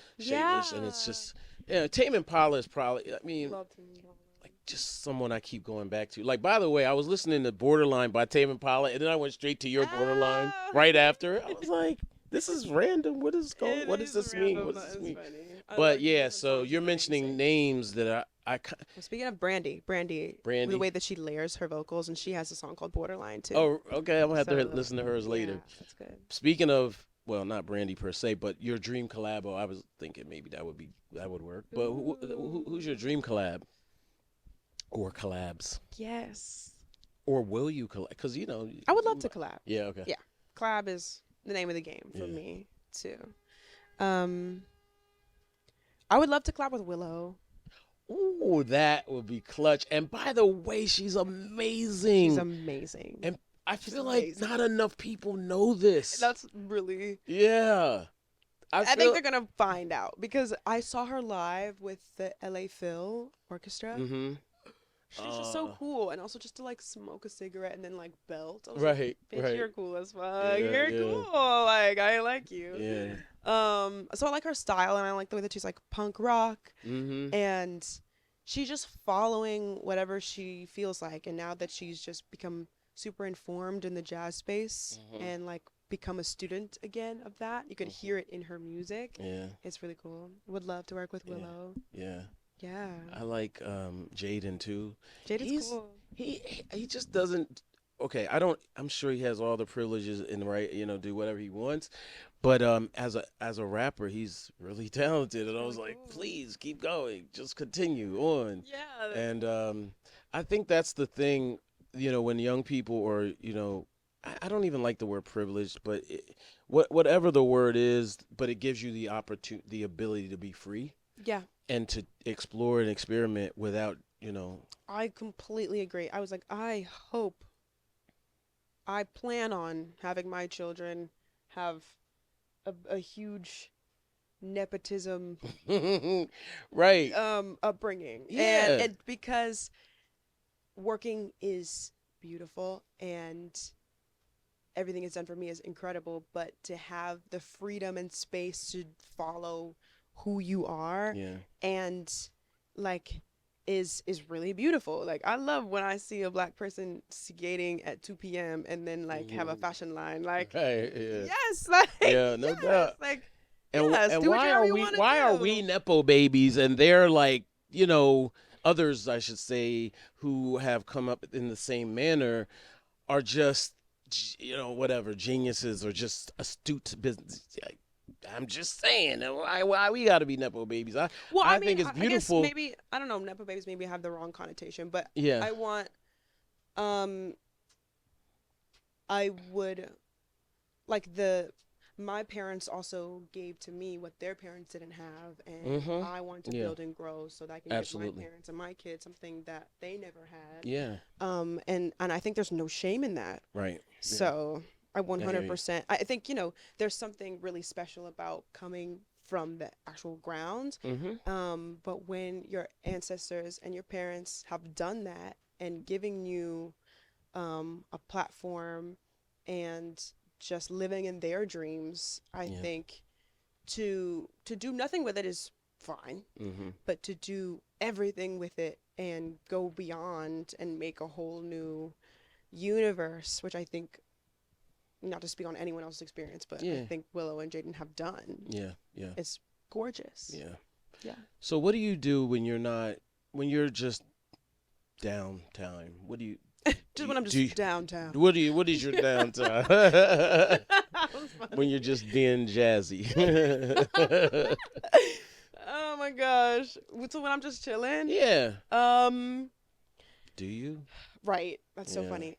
[SPEAKER 2] and it's
[SPEAKER 1] Yeah.
[SPEAKER 2] just yeah. Tame Impala is probably. I mean,
[SPEAKER 1] Love to meet
[SPEAKER 2] like just someone I keep going back to. Like by the way, I was listening to Borderline by Tame Impala, and then I went straight to your Borderline
[SPEAKER 1] Ah.
[SPEAKER 2] right after. I was like, this is random. What is going?
[SPEAKER 1] It
[SPEAKER 2] What does
[SPEAKER 1] is
[SPEAKER 2] this mean?
[SPEAKER 1] random,
[SPEAKER 2] What does
[SPEAKER 1] but
[SPEAKER 2] this
[SPEAKER 1] it's
[SPEAKER 2] mean?
[SPEAKER 1] funny. I
[SPEAKER 2] But
[SPEAKER 1] like the
[SPEAKER 2] yeah,
[SPEAKER 1] different
[SPEAKER 2] so
[SPEAKER 1] songs
[SPEAKER 2] you're
[SPEAKER 1] with the
[SPEAKER 2] mentioning
[SPEAKER 1] namesake.
[SPEAKER 2] names that
[SPEAKER 1] Well, speaking of Brandy, the
[SPEAKER 2] Brandy.
[SPEAKER 1] way that she layers her vocals, and she has a song called Borderline too.
[SPEAKER 2] Oh, okay. I'm gonna have to
[SPEAKER 1] So
[SPEAKER 2] listen to hers
[SPEAKER 1] yeah,
[SPEAKER 2] later.
[SPEAKER 1] that's good.
[SPEAKER 2] Speaking of, well, not Brandy per se, but your dream collabo, I was thinking maybe that would work. But who's your
[SPEAKER 1] Ooh,
[SPEAKER 2] dream collab or collabs,
[SPEAKER 1] yes.
[SPEAKER 2] or will you collab? Because
[SPEAKER 1] I would love to collab.
[SPEAKER 2] yeah, okay,
[SPEAKER 1] Yeah, collab is the name of the game for
[SPEAKER 2] yeah,
[SPEAKER 1] me too. Um, I would love to collab with Willow.
[SPEAKER 2] Ooh, that would be clutch. And by the way, she's
[SPEAKER 1] She's
[SPEAKER 2] amazing.
[SPEAKER 1] amazing.
[SPEAKER 2] And I
[SPEAKER 1] She's
[SPEAKER 2] feel like
[SPEAKER 1] amazing.
[SPEAKER 2] not enough people know this.
[SPEAKER 1] That's really.
[SPEAKER 2] Yeah. I
[SPEAKER 1] I think
[SPEAKER 2] feel.
[SPEAKER 1] they're gonna find out because I saw her live with the LA Phil Orchestra.
[SPEAKER 2] Mm-hmm.
[SPEAKER 1] She's just so cool, and also just to like smoke a cigarette and then like belt. I was like,
[SPEAKER 2] Right,
[SPEAKER 1] "Bitch,
[SPEAKER 2] right.
[SPEAKER 1] you're cool as fuck.
[SPEAKER 2] Yeah,
[SPEAKER 1] You're
[SPEAKER 2] yeah,
[SPEAKER 1] cool. Like I like you."
[SPEAKER 2] yeah.
[SPEAKER 1] So I like her style, and I like the way that she's like punk rock,
[SPEAKER 2] Mm-hmm.
[SPEAKER 1] and she's just following whatever she feels like. And now that she's just become super informed in the jazz space
[SPEAKER 2] Mm-hmm.
[SPEAKER 1] and like become a student again of that, you could hear it in her music.
[SPEAKER 2] Yeah,
[SPEAKER 1] It's really cool. Would love to work with
[SPEAKER 2] yeah,
[SPEAKER 1] Willow.
[SPEAKER 2] yeah.
[SPEAKER 1] Yeah.
[SPEAKER 2] I like Jaden too.
[SPEAKER 1] Jaden's
[SPEAKER 2] He's
[SPEAKER 1] cool.
[SPEAKER 2] he just doesn't. Okay, I don't. I'm sure he has all the privileges and right, do whatever he wants. But as a rapper, he's really talented, and I was
[SPEAKER 1] Really
[SPEAKER 2] like,
[SPEAKER 1] cool.
[SPEAKER 2] please keep going, just continue on.
[SPEAKER 1] Yeah.
[SPEAKER 2] And I think that's the thing, when young people or I don't even like the word privileged, but whatever the word is, but it gives you the opportunity, the ability to be free
[SPEAKER 1] Yeah.
[SPEAKER 2] and to explore and experiment without,
[SPEAKER 1] I completely agree. I was like, I plan on having my children have a huge nepotism
[SPEAKER 2] right.
[SPEAKER 1] upbringing.
[SPEAKER 2] Yeah.
[SPEAKER 1] And because working is beautiful and everything is done for me is incredible, but to have the freedom and space to follow who you are
[SPEAKER 2] Yeah.
[SPEAKER 1] and like is really beautiful. Like I love when I see a black person skating at 2 p.m. and then like have a
[SPEAKER 2] Mhm.
[SPEAKER 1] fashion line. Like
[SPEAKER 2] Right. Yeah.
[SPEAKER 1] yes, like
[SPEAKER 2] Yeah. No
[SPEAKER 1] yes,
[SPEAKER 2] doubt.
[SPEAKER 1] like
[SPEAKER 2] And
[SPEAKER 1] yes,
[SPEAKER 2] and
[SPEAKER 1] do
[SPEAKER 2] why
[SPEAKER 1] whatever
[SPEAKER 2] are
[SPEAKER 1] you
[SPEAKER 2] we
[SPEAKER 1] want to
[SPEAKER 2] why are we
[SPEAKER 1] do.
[SPEAKER 2] nepo babies and they're like others I should say who have come up in the same manner are just whatever geniuses or just astute business. I'm just saying why we got to be nepo babies. I
[SPEAKER 1] Well, I
[SPEAKER 2] I
[SPEAKER 1] mean,
[SPEAKER 2] think it's
[SPEAKER 1] I guess
[SPEAKER 2] beautiful.
[SPEAKER 1] maybe I don't know. Nepo babies maybe have the wrong connotation, but
[SPEAKER 2] Yeah.
[SPEAKER 1] I want, um, I would like my parents also gave to me what their parents didn't have, and
[SPEAKER 2] Mhm.
[SPEAKER 1] I want to
[SPEAKER 2] Yeah.
[SPEAKER 1] build and grow so that I can give my
[SPEAKER 2] Absolutely.
[SPEAKER 1] parents and my kids something that they never had.
[SPEAKER 2] Yeah.
[SPEAKER 1] And I think there's no shame in that.
[SPEAKER 2] Right. Yeah.
[SPEAKER 1] So I
[SPEAKER 2] I hear you.
[SPEAKER 1] 100%. I think there's something really special about coming from the actual ground.
[SPEAKER 2] Mhm.
[SPEAKER 1] But when your ancestors and your parents have done that and giving you a platform and just living in their dreams, I
[SPEAKER 2] Yeah.
[SPEAKER 1] think to do nothing with it is fine,
[SPEAKER 2] Mhm.
[SPEAKER 1] but to do everything with it and go beyond and make a whole new universe, which I think, not to speak on anyone else's experience, but I
[SPEAKER 2] Yeah.
[SPEAKER 1] think Willow and Jaden have done.
[SPEAKER 2] Yeah. Yeah.
[SPEAKER 1] It's gorgeous.
[SPEAKER 2] Yeah.
[SPEAKER 1] Yeah.
[SPEAKER 2] So what do you do when you're just downtime? What do you
[SPEAKER 1] Just when I'm
[SPEAKER 2] do?
[SPEAKER 1] just downtown.
[SPEAKER 2] What is your downtime?
[SPEAKER 1] That was
[SPEAKER 2] When
[SPEAKER 1] funny.
[SPEAKER 2] you're just being jazzy.
[SPEAKER 1] Oh my gosh. So when I'm just chilling,
[SPEAKER 2] Yeah.
[SPEAKER 1] um,
[SPEAKER 2] Do you?
[SPEAKER 1] right. That's so
[SPEAKER 2] Yeah.
[SPEAKER 1] funny.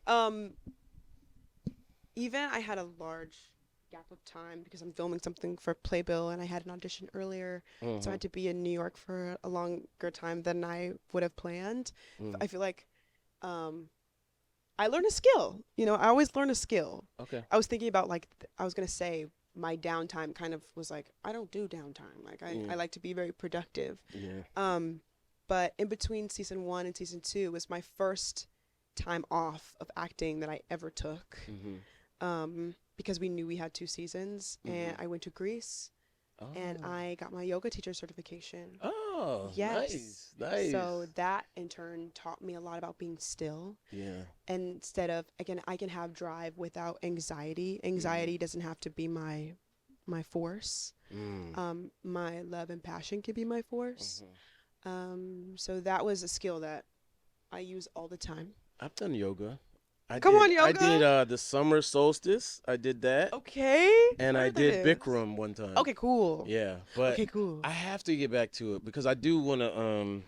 [SPEAKER 1] Even I had a large gap of time because I'm filming something for Playbill and I had an audition earlier, so I
[SPEAKER 2] Mhm.
[SPEAKER 1] had to be in New York for a longer time than I would have planned.
[SPEAKER 2] Mm.
[SPEAKER 1] I feel like, um, I learned a skill. I always learn a skill.
[SPEAKER 2] Okay.
[SPEAKER 1] I was thinking about like I was gonna say my downtime kind of was like I don't do downtime. Like I
[SPEAKER 2] Mm.
[SPEAKER 1] like to be very productive.
[SPEAKER 2] Yeah.
[SPEAKER 1] But in between season 1 and season 2 was my first time off of acting that I ever took.
[SPEAKER 2] Mhm.
[SPEAKER 1] Because we knew we had 2 seasons, and
[SPEAKER 2] Mhm.
[SPEAKER 1] I went to Greece and
[SPEAKER 2] Oh.
[SPEAKER 1] I got my yoga teacher certification.
[SPEAKER 2] Oh.
[SPEAKER 1] Yes.
[SPEAKER 2] Nice. Nice.
[SPEAKER 1] So that in turn taught me a lot about being still.
[SPEAKER 2] Yeah.
[SPEAKER 1] Instead of, again, I can have drive without anxiety. Anxiety doesn't have to be my force.
[SPEAKER 2] Mm.
[SPEAKER 1] My love and passion can be my force.
[SPEAKER 2] Mhm.
[SPEAKER 1] So that was a skill that I use all the time.
[SPEAKER 2] I've done yoga.
[SPEAKER 1] Come on,
[SPEAKER 2] I
[SPEAKER 1] yoga.
[SPEAKER 2] did the summer solstice. I did that.
[SPEAKER 1] Okay.
[SPEAKER 2] And
[SPEAKER 1] I
[SPEAKER 2] I
[SPEAKER 1] know what that
[SPEAKER 2] did
[SPEAKER 1] is.
[SPEAKER 2] Bikram one time.
[SPEAKER 1] Okay, cool.
[SPEAKER 2] Yeah, but
[SPEAKER 1] Okay, cool.
[SPEAKER 2] I have to get back to it because I do want to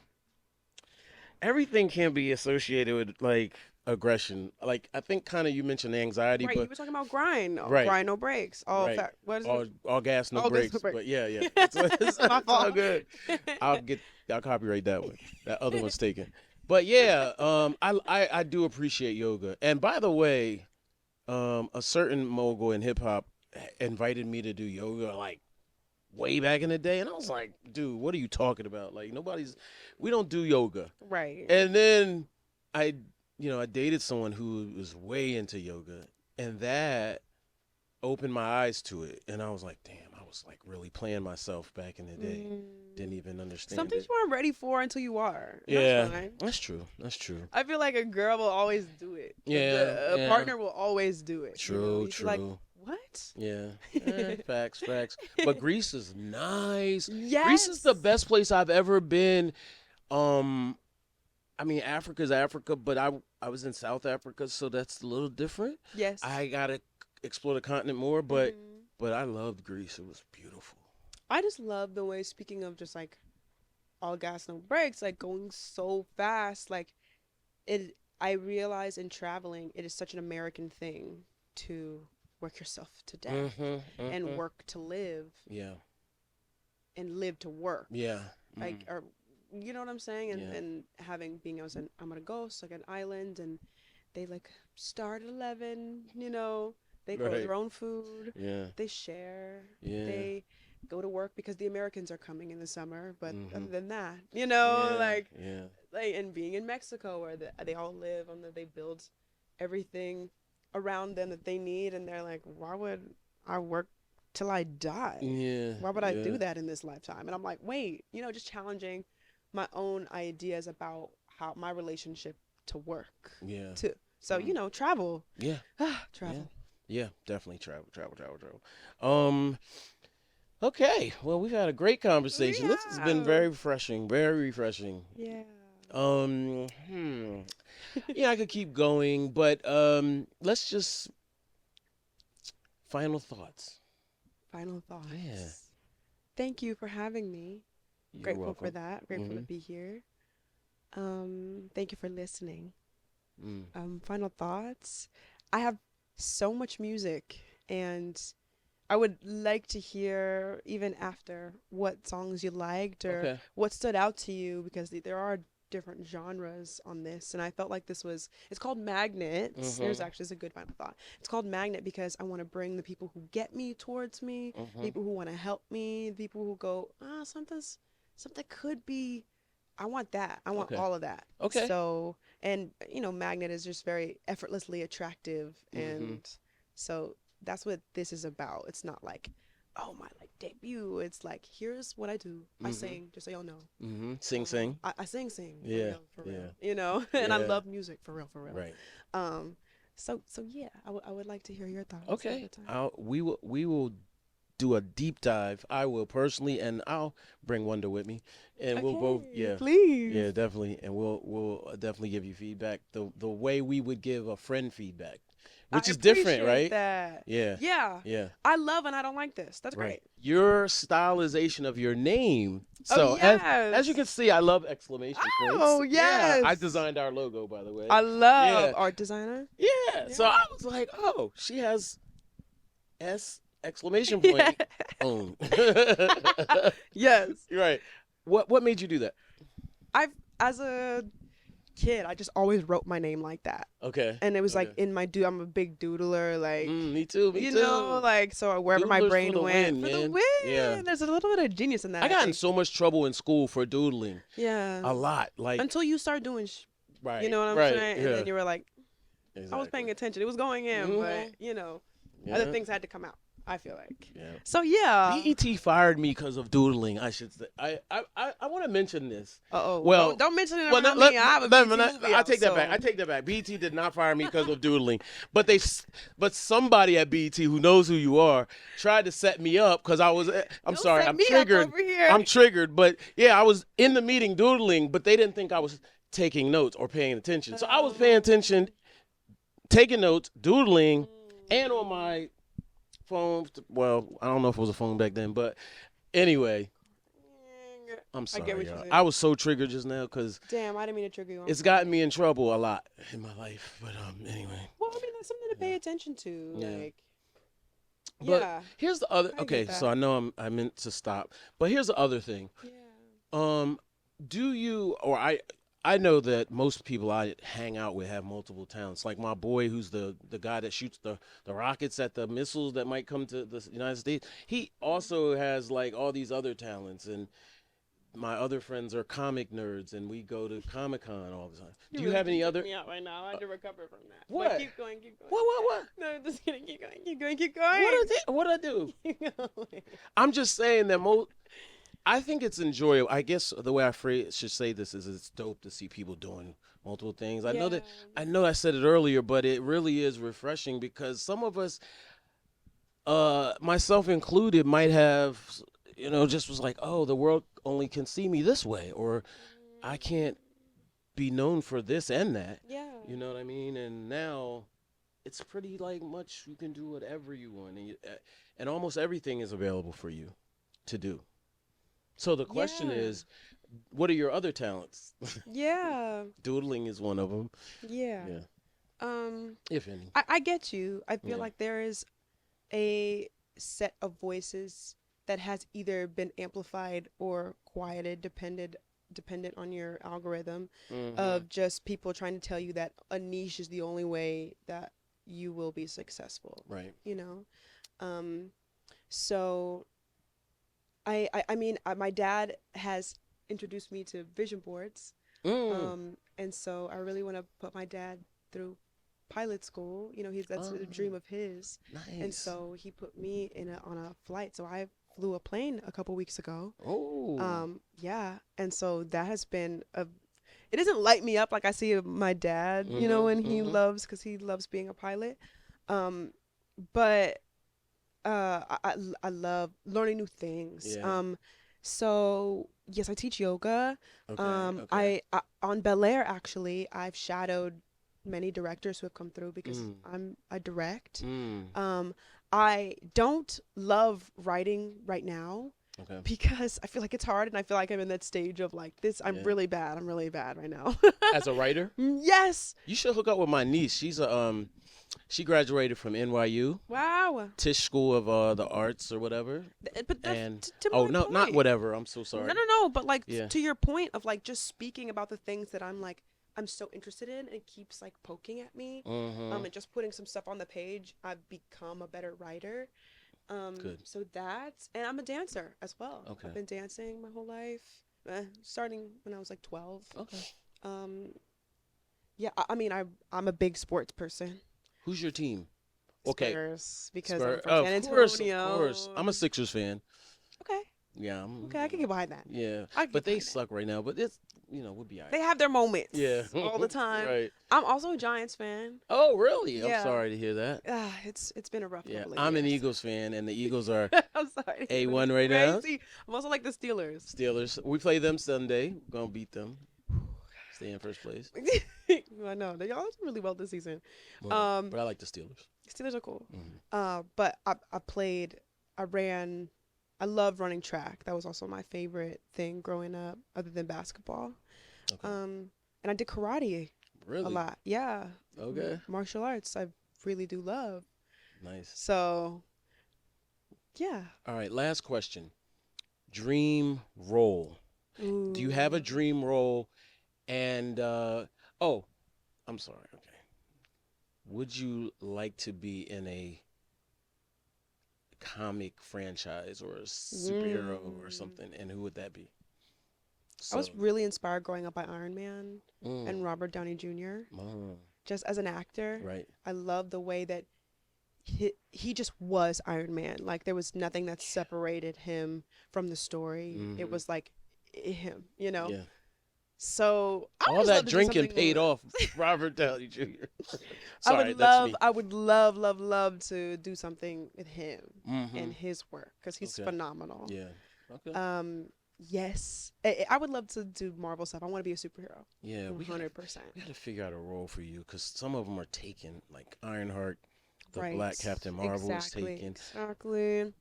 [SPEAKER 2] everything can be associated with like aggression. Like I think kind of you mentioned anxiety,
[SPEAKER 1] Right, you
[SPEAKER 2] but
[SPEAKER 1] were talking about grind,
[SPEAKER 2] right,
[SPEAKER 1] grind no breaks. All
[SPEAKER 2] right.
[SPEAKER 1] fact. What is it?
[SPEAKER 2] All gas, no
[SPEAKER 1] All gas no
[SPEAKER 2] brakes.
[SPEAKER 1] breaks.
[SPEAKER 2] But yeah.
[SPEAKER 1] My
[SPEAKER 2] It's all
[SPEAKER 1] fault.
[SPEAKER 2] good. I'll get I'll copyright that one. That other one's taken. But yeah, I do appreciate yoga. And by the way, a certain mogul in hip hop invited me to do yoga like way back in the day, and I was like, dude, what are you talking about? Like we don't do yoga.
[SPEAKER 1] Right.
[SPEAKER 2] And then I, I dated someone who was way into yoga, and that opened my eyes to it, and I was like, damn, I was like really playing myself back in the day. Didn't even understand
[SPEAKER 1] Some things
[SPEAKER 2] it.
[SPEAKER 1] you aren't ready for until you are. And
[SPEAKER 2] Yeah,
[SPEAKER 1] that's fine.
[SPEAKER 2] that's true. That's true.
[SPEAKER 1] I feel like a girl will always do it.
[SPEAKER 2] Yeah,
[SPEAKER 1] A
[SPEAKER 2] yeah.
[SPEAKER 1] partner will always do it.
[SPEAKER 2] True,
[SPEAKER 1] You feel like,
[SPEAKER 2] true.
[SPEAKER 1] what?
[SPEAKER 2] Yeah, facts. But Greece is nice. Greece is
[SPEAKER 1] Yes.
[SPEAKER 2] the best place I've ever been. Um, I mean, Africa's Africa, but I was in South Africa, so that's a little different.
[SPEAKER 1] Yes.
[SPEAKER 2] I gotta explore the continent more, but
[SPEAKER 1] Mhm.
[SPEAKER 2] but I loved Greece. It was beautiful.
[SPEAKER 1] I just love the way, speaking of just like all gas, no brakes, like going so fast. Like I realize in traveling, it is such an American thing to work yourself to death and work to live
[SPEAKER 2] Yeah,
[SPEAKER 1] and live to work.
[SPEAKER 2] yeah.
[SPEAKER 1] Like, or you know what I'm saying? And
[SPEAKER 2] Yeah.
[SPEAKER 1] and having being I was in I'm gonna ghost like an island, and they like start at 11. They grow
[SPEAKER 2] Right.
[SPEAKER 1] their own food.
[SPEAKER 2] Yeah,
[SPEAKER 1] They share.
[SPEAKER 2] yeah.
[SPEAKER 1] They go to work because the Americans are coming in the summer. But other
[SPEAKER 2] Mhm.
[SPEAKER 1] than that,
[SPEAKER 2] Yeah,
[SPEAKER 1] like
[SPEAKER 2] yeah.
[SPEAKER 1] and being in Mexico where they all live on they build everything around them that they need, and they're like, why would I work till I die?
[SPEAKER 2] Yeah.
[SPEAKER 1] Why would I
[SPEAKER 2] yeah.
[SPEAKER 1] do that in this lifetime? And I'm like, wait, just challenging my own ideas about how my relationship to work
[SPEAKER 2] Yeah.
[SPEAKER 1] too. So, travel.
[SPEAKER 2] Yeah.
[SPEAKER 1] Travel.
[SPEAKER 2] Yeah. Definitely travel. Okay. Well, we've had a great conversation. This has been very refreshing. Very refreshing.
[SPEAKER 1] Yeah.
[SPEAKER 2] Um. Hmm. Yeah, I could keep going, but let's just final thoughts.
[SPEAKER 1] Final thoughts.
[SPEAKER 2] Yeah.
[SPEAKER 1] Thank you for having me.
[SPEAKER 2] You're
[SPEAKER 1] Grateful
[SPEAKER 2] welcome.
[SPEAKER 1] for that. Grateful to
[SPEAKER 2] Mhm.
[SPEAKER 1] be here. Thank you for listening.
[SPEAKER 2] Mm.
[SPEAKER 1] Final thoughts. I have so much music, and I would like to hear even after what songs you liked or
[SPEAKER 2] Okay.
[SPEAKER 1] what stood out to you, because there are different genres on this, and I felt like it's called Magnet. There's actually is a good final thought. It's called Magnet because I want to bring the people who get me towards me, people who want to help me, people who go, something could be, I want that. I want
[SPEAKER 2] Okay.
[SPEAKER 1] all of that.
[SPEAKER 2] Okay.
[SPEAKER 1] So, and Magnet is just very effortlessly attractive, and so that's what this is about. It's not like, oh, my like debut. It's like, here's what I do. I sing, just so y'all know.
[SPEAKER 2] Sing.
[SPEAKER 1] I sing for
[SPEAKER 2] Yeah,
[SPEAKER 1] real, for
[SPEAKER 2] yeah.
[SPEAKER 1] real. And I
[SPEAKER 2] Yeah.
[SPEAKER 1] love music for real, for real.
[SPEAKER 2] Right.
[SPEAKER 1] So yeah, I would like to hear your thoughts.
[SPEAKER 2] Okay.
[SPEAKER 1] At the time.
[SPEAKER 2] We will do a deep dive. I will personally, and I'll bring Wonder with me, and we'll both.
[SPEAKER 1] Okay,
[SPEAKER 2] Yeah.
[SPEAKER 1] please.
[SPEAKER 2] Yeah, definitely, and we'll definitely give you feedback the way we would give a friend feedback, which
[SPEAKER 1] I
[SPEAKER 2] is different,
[SPEAKER 1] appreciate
[SPEAKER 2] right?
[SPEAKER 1] That.
[SPEAKER 2] Yeah.
[SPEAKER 1] Yeah.
[SPEAKER 2] Yeah.
[SPEAKER 1] I love and I don't like this. That's
[SPEAKER 2] Right.
[SPEAKER 1] great.
[SPEAKER 2] Your stylization of your name. So
[SPEAKER 1] Oh, yes.
[SPEAKER 2] as you can see, I love exclamation points.
[SPEAKER 1] Oh,
[SPEAKER 2] Yeah. I
[SPEAKER 1] yes.
[SPEAKER 2] designed our logo, by the way.
[SPEAKER 1] I love
[SPEAKER 2] Yeah.
[SPEAKER 1] art designer.
[SPEAKER 2] Yeah. So I was like, oh, she has S exclamation point own.
[SPEAKER 1] Yes.
[SPEAKER 2] Right. What made you do that?
[SPEAKER 1] As a kid, I just always wrote my name like that.
[SPEAKER 2] Okay.
[SPEAKER 1] And it was
[SPEAKER 2] Okay.
[SPEAKER 1] like in my I'm a big doodler, like
[SPEAKER 2] Me too. Me
[SPEAKER 1] you
[SPEAKER 2] too.
[SPEAKER 1] know, like so wherever my
[SPEAKER 2] Doodlers for
[SPEAKER 1] brain
[SPEAKER 2] the
[SPEAKER 1] went
[SPEAKER 2] win,
[SPEAKER 1] for the
[SPEAKER 2] man.
[SPEAKER 1] win.
[SPEAKER 2] Yeah.
[SPEAKER 1] There's a little bit of genius in that.
[SPEAKER 2] I got in
[SPEAKER 1] think.
[SPEAKER 2] so much trouble in school for doodling.
[SPEAKER 1] Yeah.
[SPEAKER 2] A lot. Like
[SPEAKER 1] Until you start doing,
[SPEAKER 2] right.
[SPEAKER 1] you know what I'm
[SPEAKER 2] right,
[SPEAKER 1] saying, and
[SPEAKER 2] yeah.
[SPEAKER 1] then you were like,
[SPEAKER 2] Exactly.
[SPEAKER 1] I was paying attention. It was going in, but
[SPEAKER 2] Yeah.
[SPEAKER 1] other things had to come out. I feel like.
[SPEAKER 2] Yeah.
[SPEAKER 1] So yeah.
[SPEAKER 2] BET fired me because of doodling. I should say. I want to mention this.
[SPEAKER 1] Uh-oh.
[SPEAKER 2] Well,
[SPEAKER 1] don't mention it
[SPEAKER 2] Well,
[SPEAKER 1] around
[SPEAKER 2] let-
[SPEAKER 1] me. I have a
[SPEAKER 2] let-
[SPEAKER 1] BT
[SPEAKER 2] let-
[SPEAKER 1] movie
[SPEAKER 2] I
[SPEAKER 1] out,
[SPEAKER 2] take that
[SPEAKER 1] so-
[SPEAKER 2] back. I take that back. BET did not fire me because of doodling, but somebody at BET who knows who you are tried to set me up because I was. I'm
[SPEAKER 1] Don't
[SPEAKER 2] sorry.
[SPEAKER 1] set
[SPEAKER 2] I'm
[SPEAKER 1] me up
[SPEAKER 2] triggered.
[SPEAKER 1] over here.
[SPEAKER 2] I'm triggered. But yeah, I was in the meeting doodling, but they didn't think I was taking notes or paying attention. So I was paying attention, taking notes, doodling, and on my phone. Well, I don't know if it was a phone back then, but anyway. I'm
[SPEAKER 1] I get
[SPEAKER 2] sorry,
[SPEAKER 1] what you're
[SPEAKER 2] y'all.
[SPEAKER 1] saying.
[SPEAKER 2] I was so triggered just now because
[SPEAKER 1] Damn, I didn't mean to trigger you.
[SPEAKER 2] it's gotten me in trouble a lot in my life. But anyway.
[SPEAKER 1] Well, I mean, that's something to pay
[SPEAKER 2] Yeah.
[SPEAKER 1] attention to.
[SPEAKER 2] Yeah.
[SPEAKER 1] Like,
[SPEAKER 2] But
[SPEAKER 1] yeah,
[SPEAKER 2] here's the other.
[SPEAKER 1] I
[SPEAKER 2] Okay,
[SPEAKER 1] get
[SPEAKER 2] so
[SPEAKER 1] that.
[SPEAKER 2] I know I meant to stop, but here's the other thing.
[SPEAKER 1] Yeah.
[SPEAKER 2] Do you or I know that most people I hang out with have multiple talents. Like my boy, who's the guy that shoots the rockets at the missiles that might come to the United States. He also has like all these other talents, and my other friends are comic nerds, and we go to Comic-Con all the time. Do you have any other?
[SPEAKER 1] Me out right now. I had to recover from that.
[SPEAKER 2] What?
[SPEAKER 1] But keep going, keep going.
[SPEAKER 2] What?
[SPEAKER 1] No, just kidding. Keep going, keep going, keep going.
[SPEAKER 2] What I do?
[SPEAKER 1] Keep going.
[SPEAKER 2] I'm just saying that I think it's enjoyable. I guess the way I should say this is it's dope to see people doing multiple things. I know I said it earlier, but it really is refreshing because some of us, myself included, might have, just was like, oh, the world only can see me this way, or I can't be known for this and that.
[SPEAKER 1] Yeah.
[SPEAKER 2] You know what I mean? And now it's pretty like much you can do whatever you want, and almost everything is available for you to do. So the question is, what are your other talents?
[SPEAKER 1] Yeah.
[SPEAKER 2] Doodling is one of them.
[SPEAKER 1] Yeah.
[SPEAKER 2] If any.
[SPEAKER 1] I get you. I feel
[SPEAKER 2] Yeah.
[SPEAKER 1] like there is a set of voices that has either been amplified or quieted, dependent on your algorithm of just people trying to tell you that a niche is the only way that you will be successful.
[SPEAKER 2] Right.
[SPEAKER 1] So I mean, my dad has introduced me to vision boards. And so I really want to put my dad through pilot school. That's a dream of his.
[SPEAKER 2] Nice.
[SPEAKER 1] And so he put me on a flight. So I flew a plane a couple weeks ago.
[SPEAKER 2] Oh.
[SPEAKER 1] Yeah. And so that has been it doesn't light me up like I see my dad, when because he loves being a pilot. But I love learning new things.
[SPEAKER 2] Yeah.
[SPEAKER 1] So yes, I teach yoga.
[SPEAKER 2] Okay.
[SPEAKER 1] I on Bel-Air actually, I've shadowed many directors who have come through because I direct. I don't love writing right now.
[SPEAKER 2] Okay.
[SPEAKER 1] Because I feel like it's hard, and I feel like I'm in that stage of like this. I'm really bad. I'm really bad right now.
[SPEAKER 2] As a writer?
[SPEAKER 1] Yes.
[SPEAKER 2] You should hook up with my niece. She's she graduated from NYU.
[SPEAKER 1] Wow.
[SPEAKER 2] Tisch School of the Arts or whatever.
[SPEAKER 1] But that's
[SPEAKER 2] And
[SPEAKER 1] to my
[SPEAKER 2] no,
[SPEAKER 1] point.
[SPEAKER 2] not whatever. I'm so sorry.
[SPEAKER 1] No. But like
[SPEAKER 2] Yeah.
[SPEAKER 1] to your point of like just speaking about the things that I'm so interested in, and it keeps like poking at me. And just putting some stuff on the page, I've become a better writer.
[SPEAKER 2] Good.
[SPEAKER 1] So and I'm a dancer as well.
[SPEAKER 2] Okay.
[SPEAKER 1] I've been dancing my whole life, starting when I was like 12.
[SPEAKER 2] Okay.
[SPEAKER 1] Yeah, I mean, I'm a big sports person.
[SPEAKER 2] Who's your team? Okay.
[SPEAKER 1] Spurs, because
[SPEAKER 2] Spurs.
[SPEAKER 1] I'm from San Antonio.
[SPEAKER 2] Of course. I'm a Sixers fan.
[SPEAKER 1] Okay.
[SPEAKER 2] Yeah.
[SPEAKER 1] Okay, I can get behind that.
[SPEAKER 2] Yeah.
[SPEAKER 1] I can
[SPEAKER 2] But
[SPEAKER 1] get
[SPEAKER 2] they
[SPEAKER 1] behind that.
[SPEAKER 2] suck right now. But it's we'll be all right.
[SPEAKER 1] They have their moments.
[SPEAKER 2] Yeah.
[SPEAKER 1] All the time.
[SPEAKER 2] Right.
[SPEAKER 1] I'm also a Giants fan.
[SPEAKER 2] Oh, really?
[SPEAKER 1] Yeah.
[SPEAKER 2] I'm sorry to hear that.
[SPEAKER 1] It's been a rough
[SPEAKER 2] Yeah.
[SPEAKER 1] couple of
[SPEAKER 2] I'm an
[SPEAKER 1] years.
[SPEAKER 2] Eagles fan, and the Eagles are
[SPEAKER 1] I'm sorry.
[SPEAKER 2] A1 right now.
[SPEAKER 1] Crazy. I'm also like the Steelers.
[SPEAKER 2] Steelers. We play them Sunday. We're gonna beat them. Stay in first place.
[SPEAKER 1] I know they all did really well this season.
[SPEAKER 2] Well, but I like the Steelers.
[SPEAKER 1] Steelers are cool. But I loved running track. That was also my favorite thing growing up, other than basketball.
[SPEAKER 2] Okay.
[SPEAKER 1] And I did karate
[SPEAKER 2] Really?
[SPEAKER 1] a lot. Yeah.
[SPEAKER 2] Okay.
[SPEAKER 1] Martial arts, I really do love.
[SPEAKER 2] Nice.
[SPEAKER 1] So, yeah.
[SPEAKER 2] All right. Last question. Dream role.
[SPEAKER 1] Ooh.
[SPEAKER 2] Do you have a dream role? And I'm sorry. Okay. Would you like to be in a comic franchise or a superhero or something? And who would that be?
[SPEAKER 1] I was really inspired growing up by Iron Man and Robert Downey Jr. Just as an actor.
[SPEAKER 2] Right.
[SPEAKER 1] I love the way that he just was Iron Man. Like there was nothing that separated him from the story. It was like him,
[SPEAKER 2] Yeah.
[SPEAKER 1] So
[SPEAKER 2] all that drinking paid off Robert Downey Jr. Sorry,
[SPEAKER 1] I would love to do something with him and his work because he's phenomenal.
[SPEAKER 2] Yeah. Okay.
[SPEAKER 1] Yes, I would love to do Marvel stuff. I want to be a superhero.
[SPEAKER 2] Yeah,
[SPEAKER 1] 100%.
[SPEAKER 2] We got to figure out a role for you because some of them are taken, like Ironheart, the
[SPEAKER 1] Right.
[SPEAKER 2] Black Captain Marvel is taken.
[SPEAKER 1] Exactly.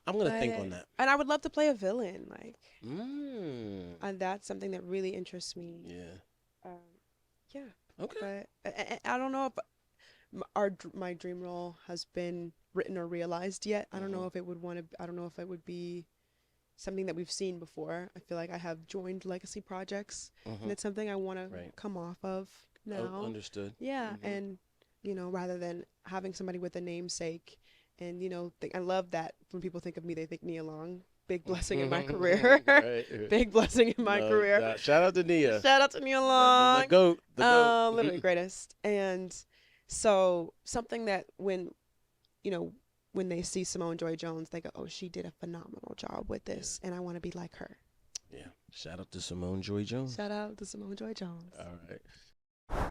[SPEAKER 2] I'm gonna think on that.
[SPEAKER 1] And I would love to play a villain. Like,
[SPEAKER 2] Mm.
[SPEAKER 1] that's something that really interests me.
[SPEAKER 2] Yeah.
[SPEAKER 1] Um, yeah.
[SPEAKER 2] Okay.
[SPEAKER 1] But I don't know if my dream role has been written or realized yet. I don't know if it would want to. I don't know if it would be something that we've seen before. I feel like I have joined legacy projects, and it's something I want to come off of now.
[SPEAKER 2] Oh, understood.
[SPEAKER 1] Yeah, and rather than having somebody with a namesake, and I love that when people think of me, they think Nia Long. Big blessing in my career. Big blessing in my career.
[SPEAKER 2] Shout out to Nia.
[SPEAKER 1] Shout out to Nia Long.
[SPEAKER 2] The goat. The goat.
[SPEAKER 1] Literally greatest. And so something that when they see Simone Joy Jones, they go, "Oh, she did a phenomenal job with this, and I want to be like her."
[SPEAKER 2] Yeah. Shout out to Simone Joy Jones.
[SPEAKER 1] Shout out to Simone Joy Jones.
[SPEAKER 2] All right.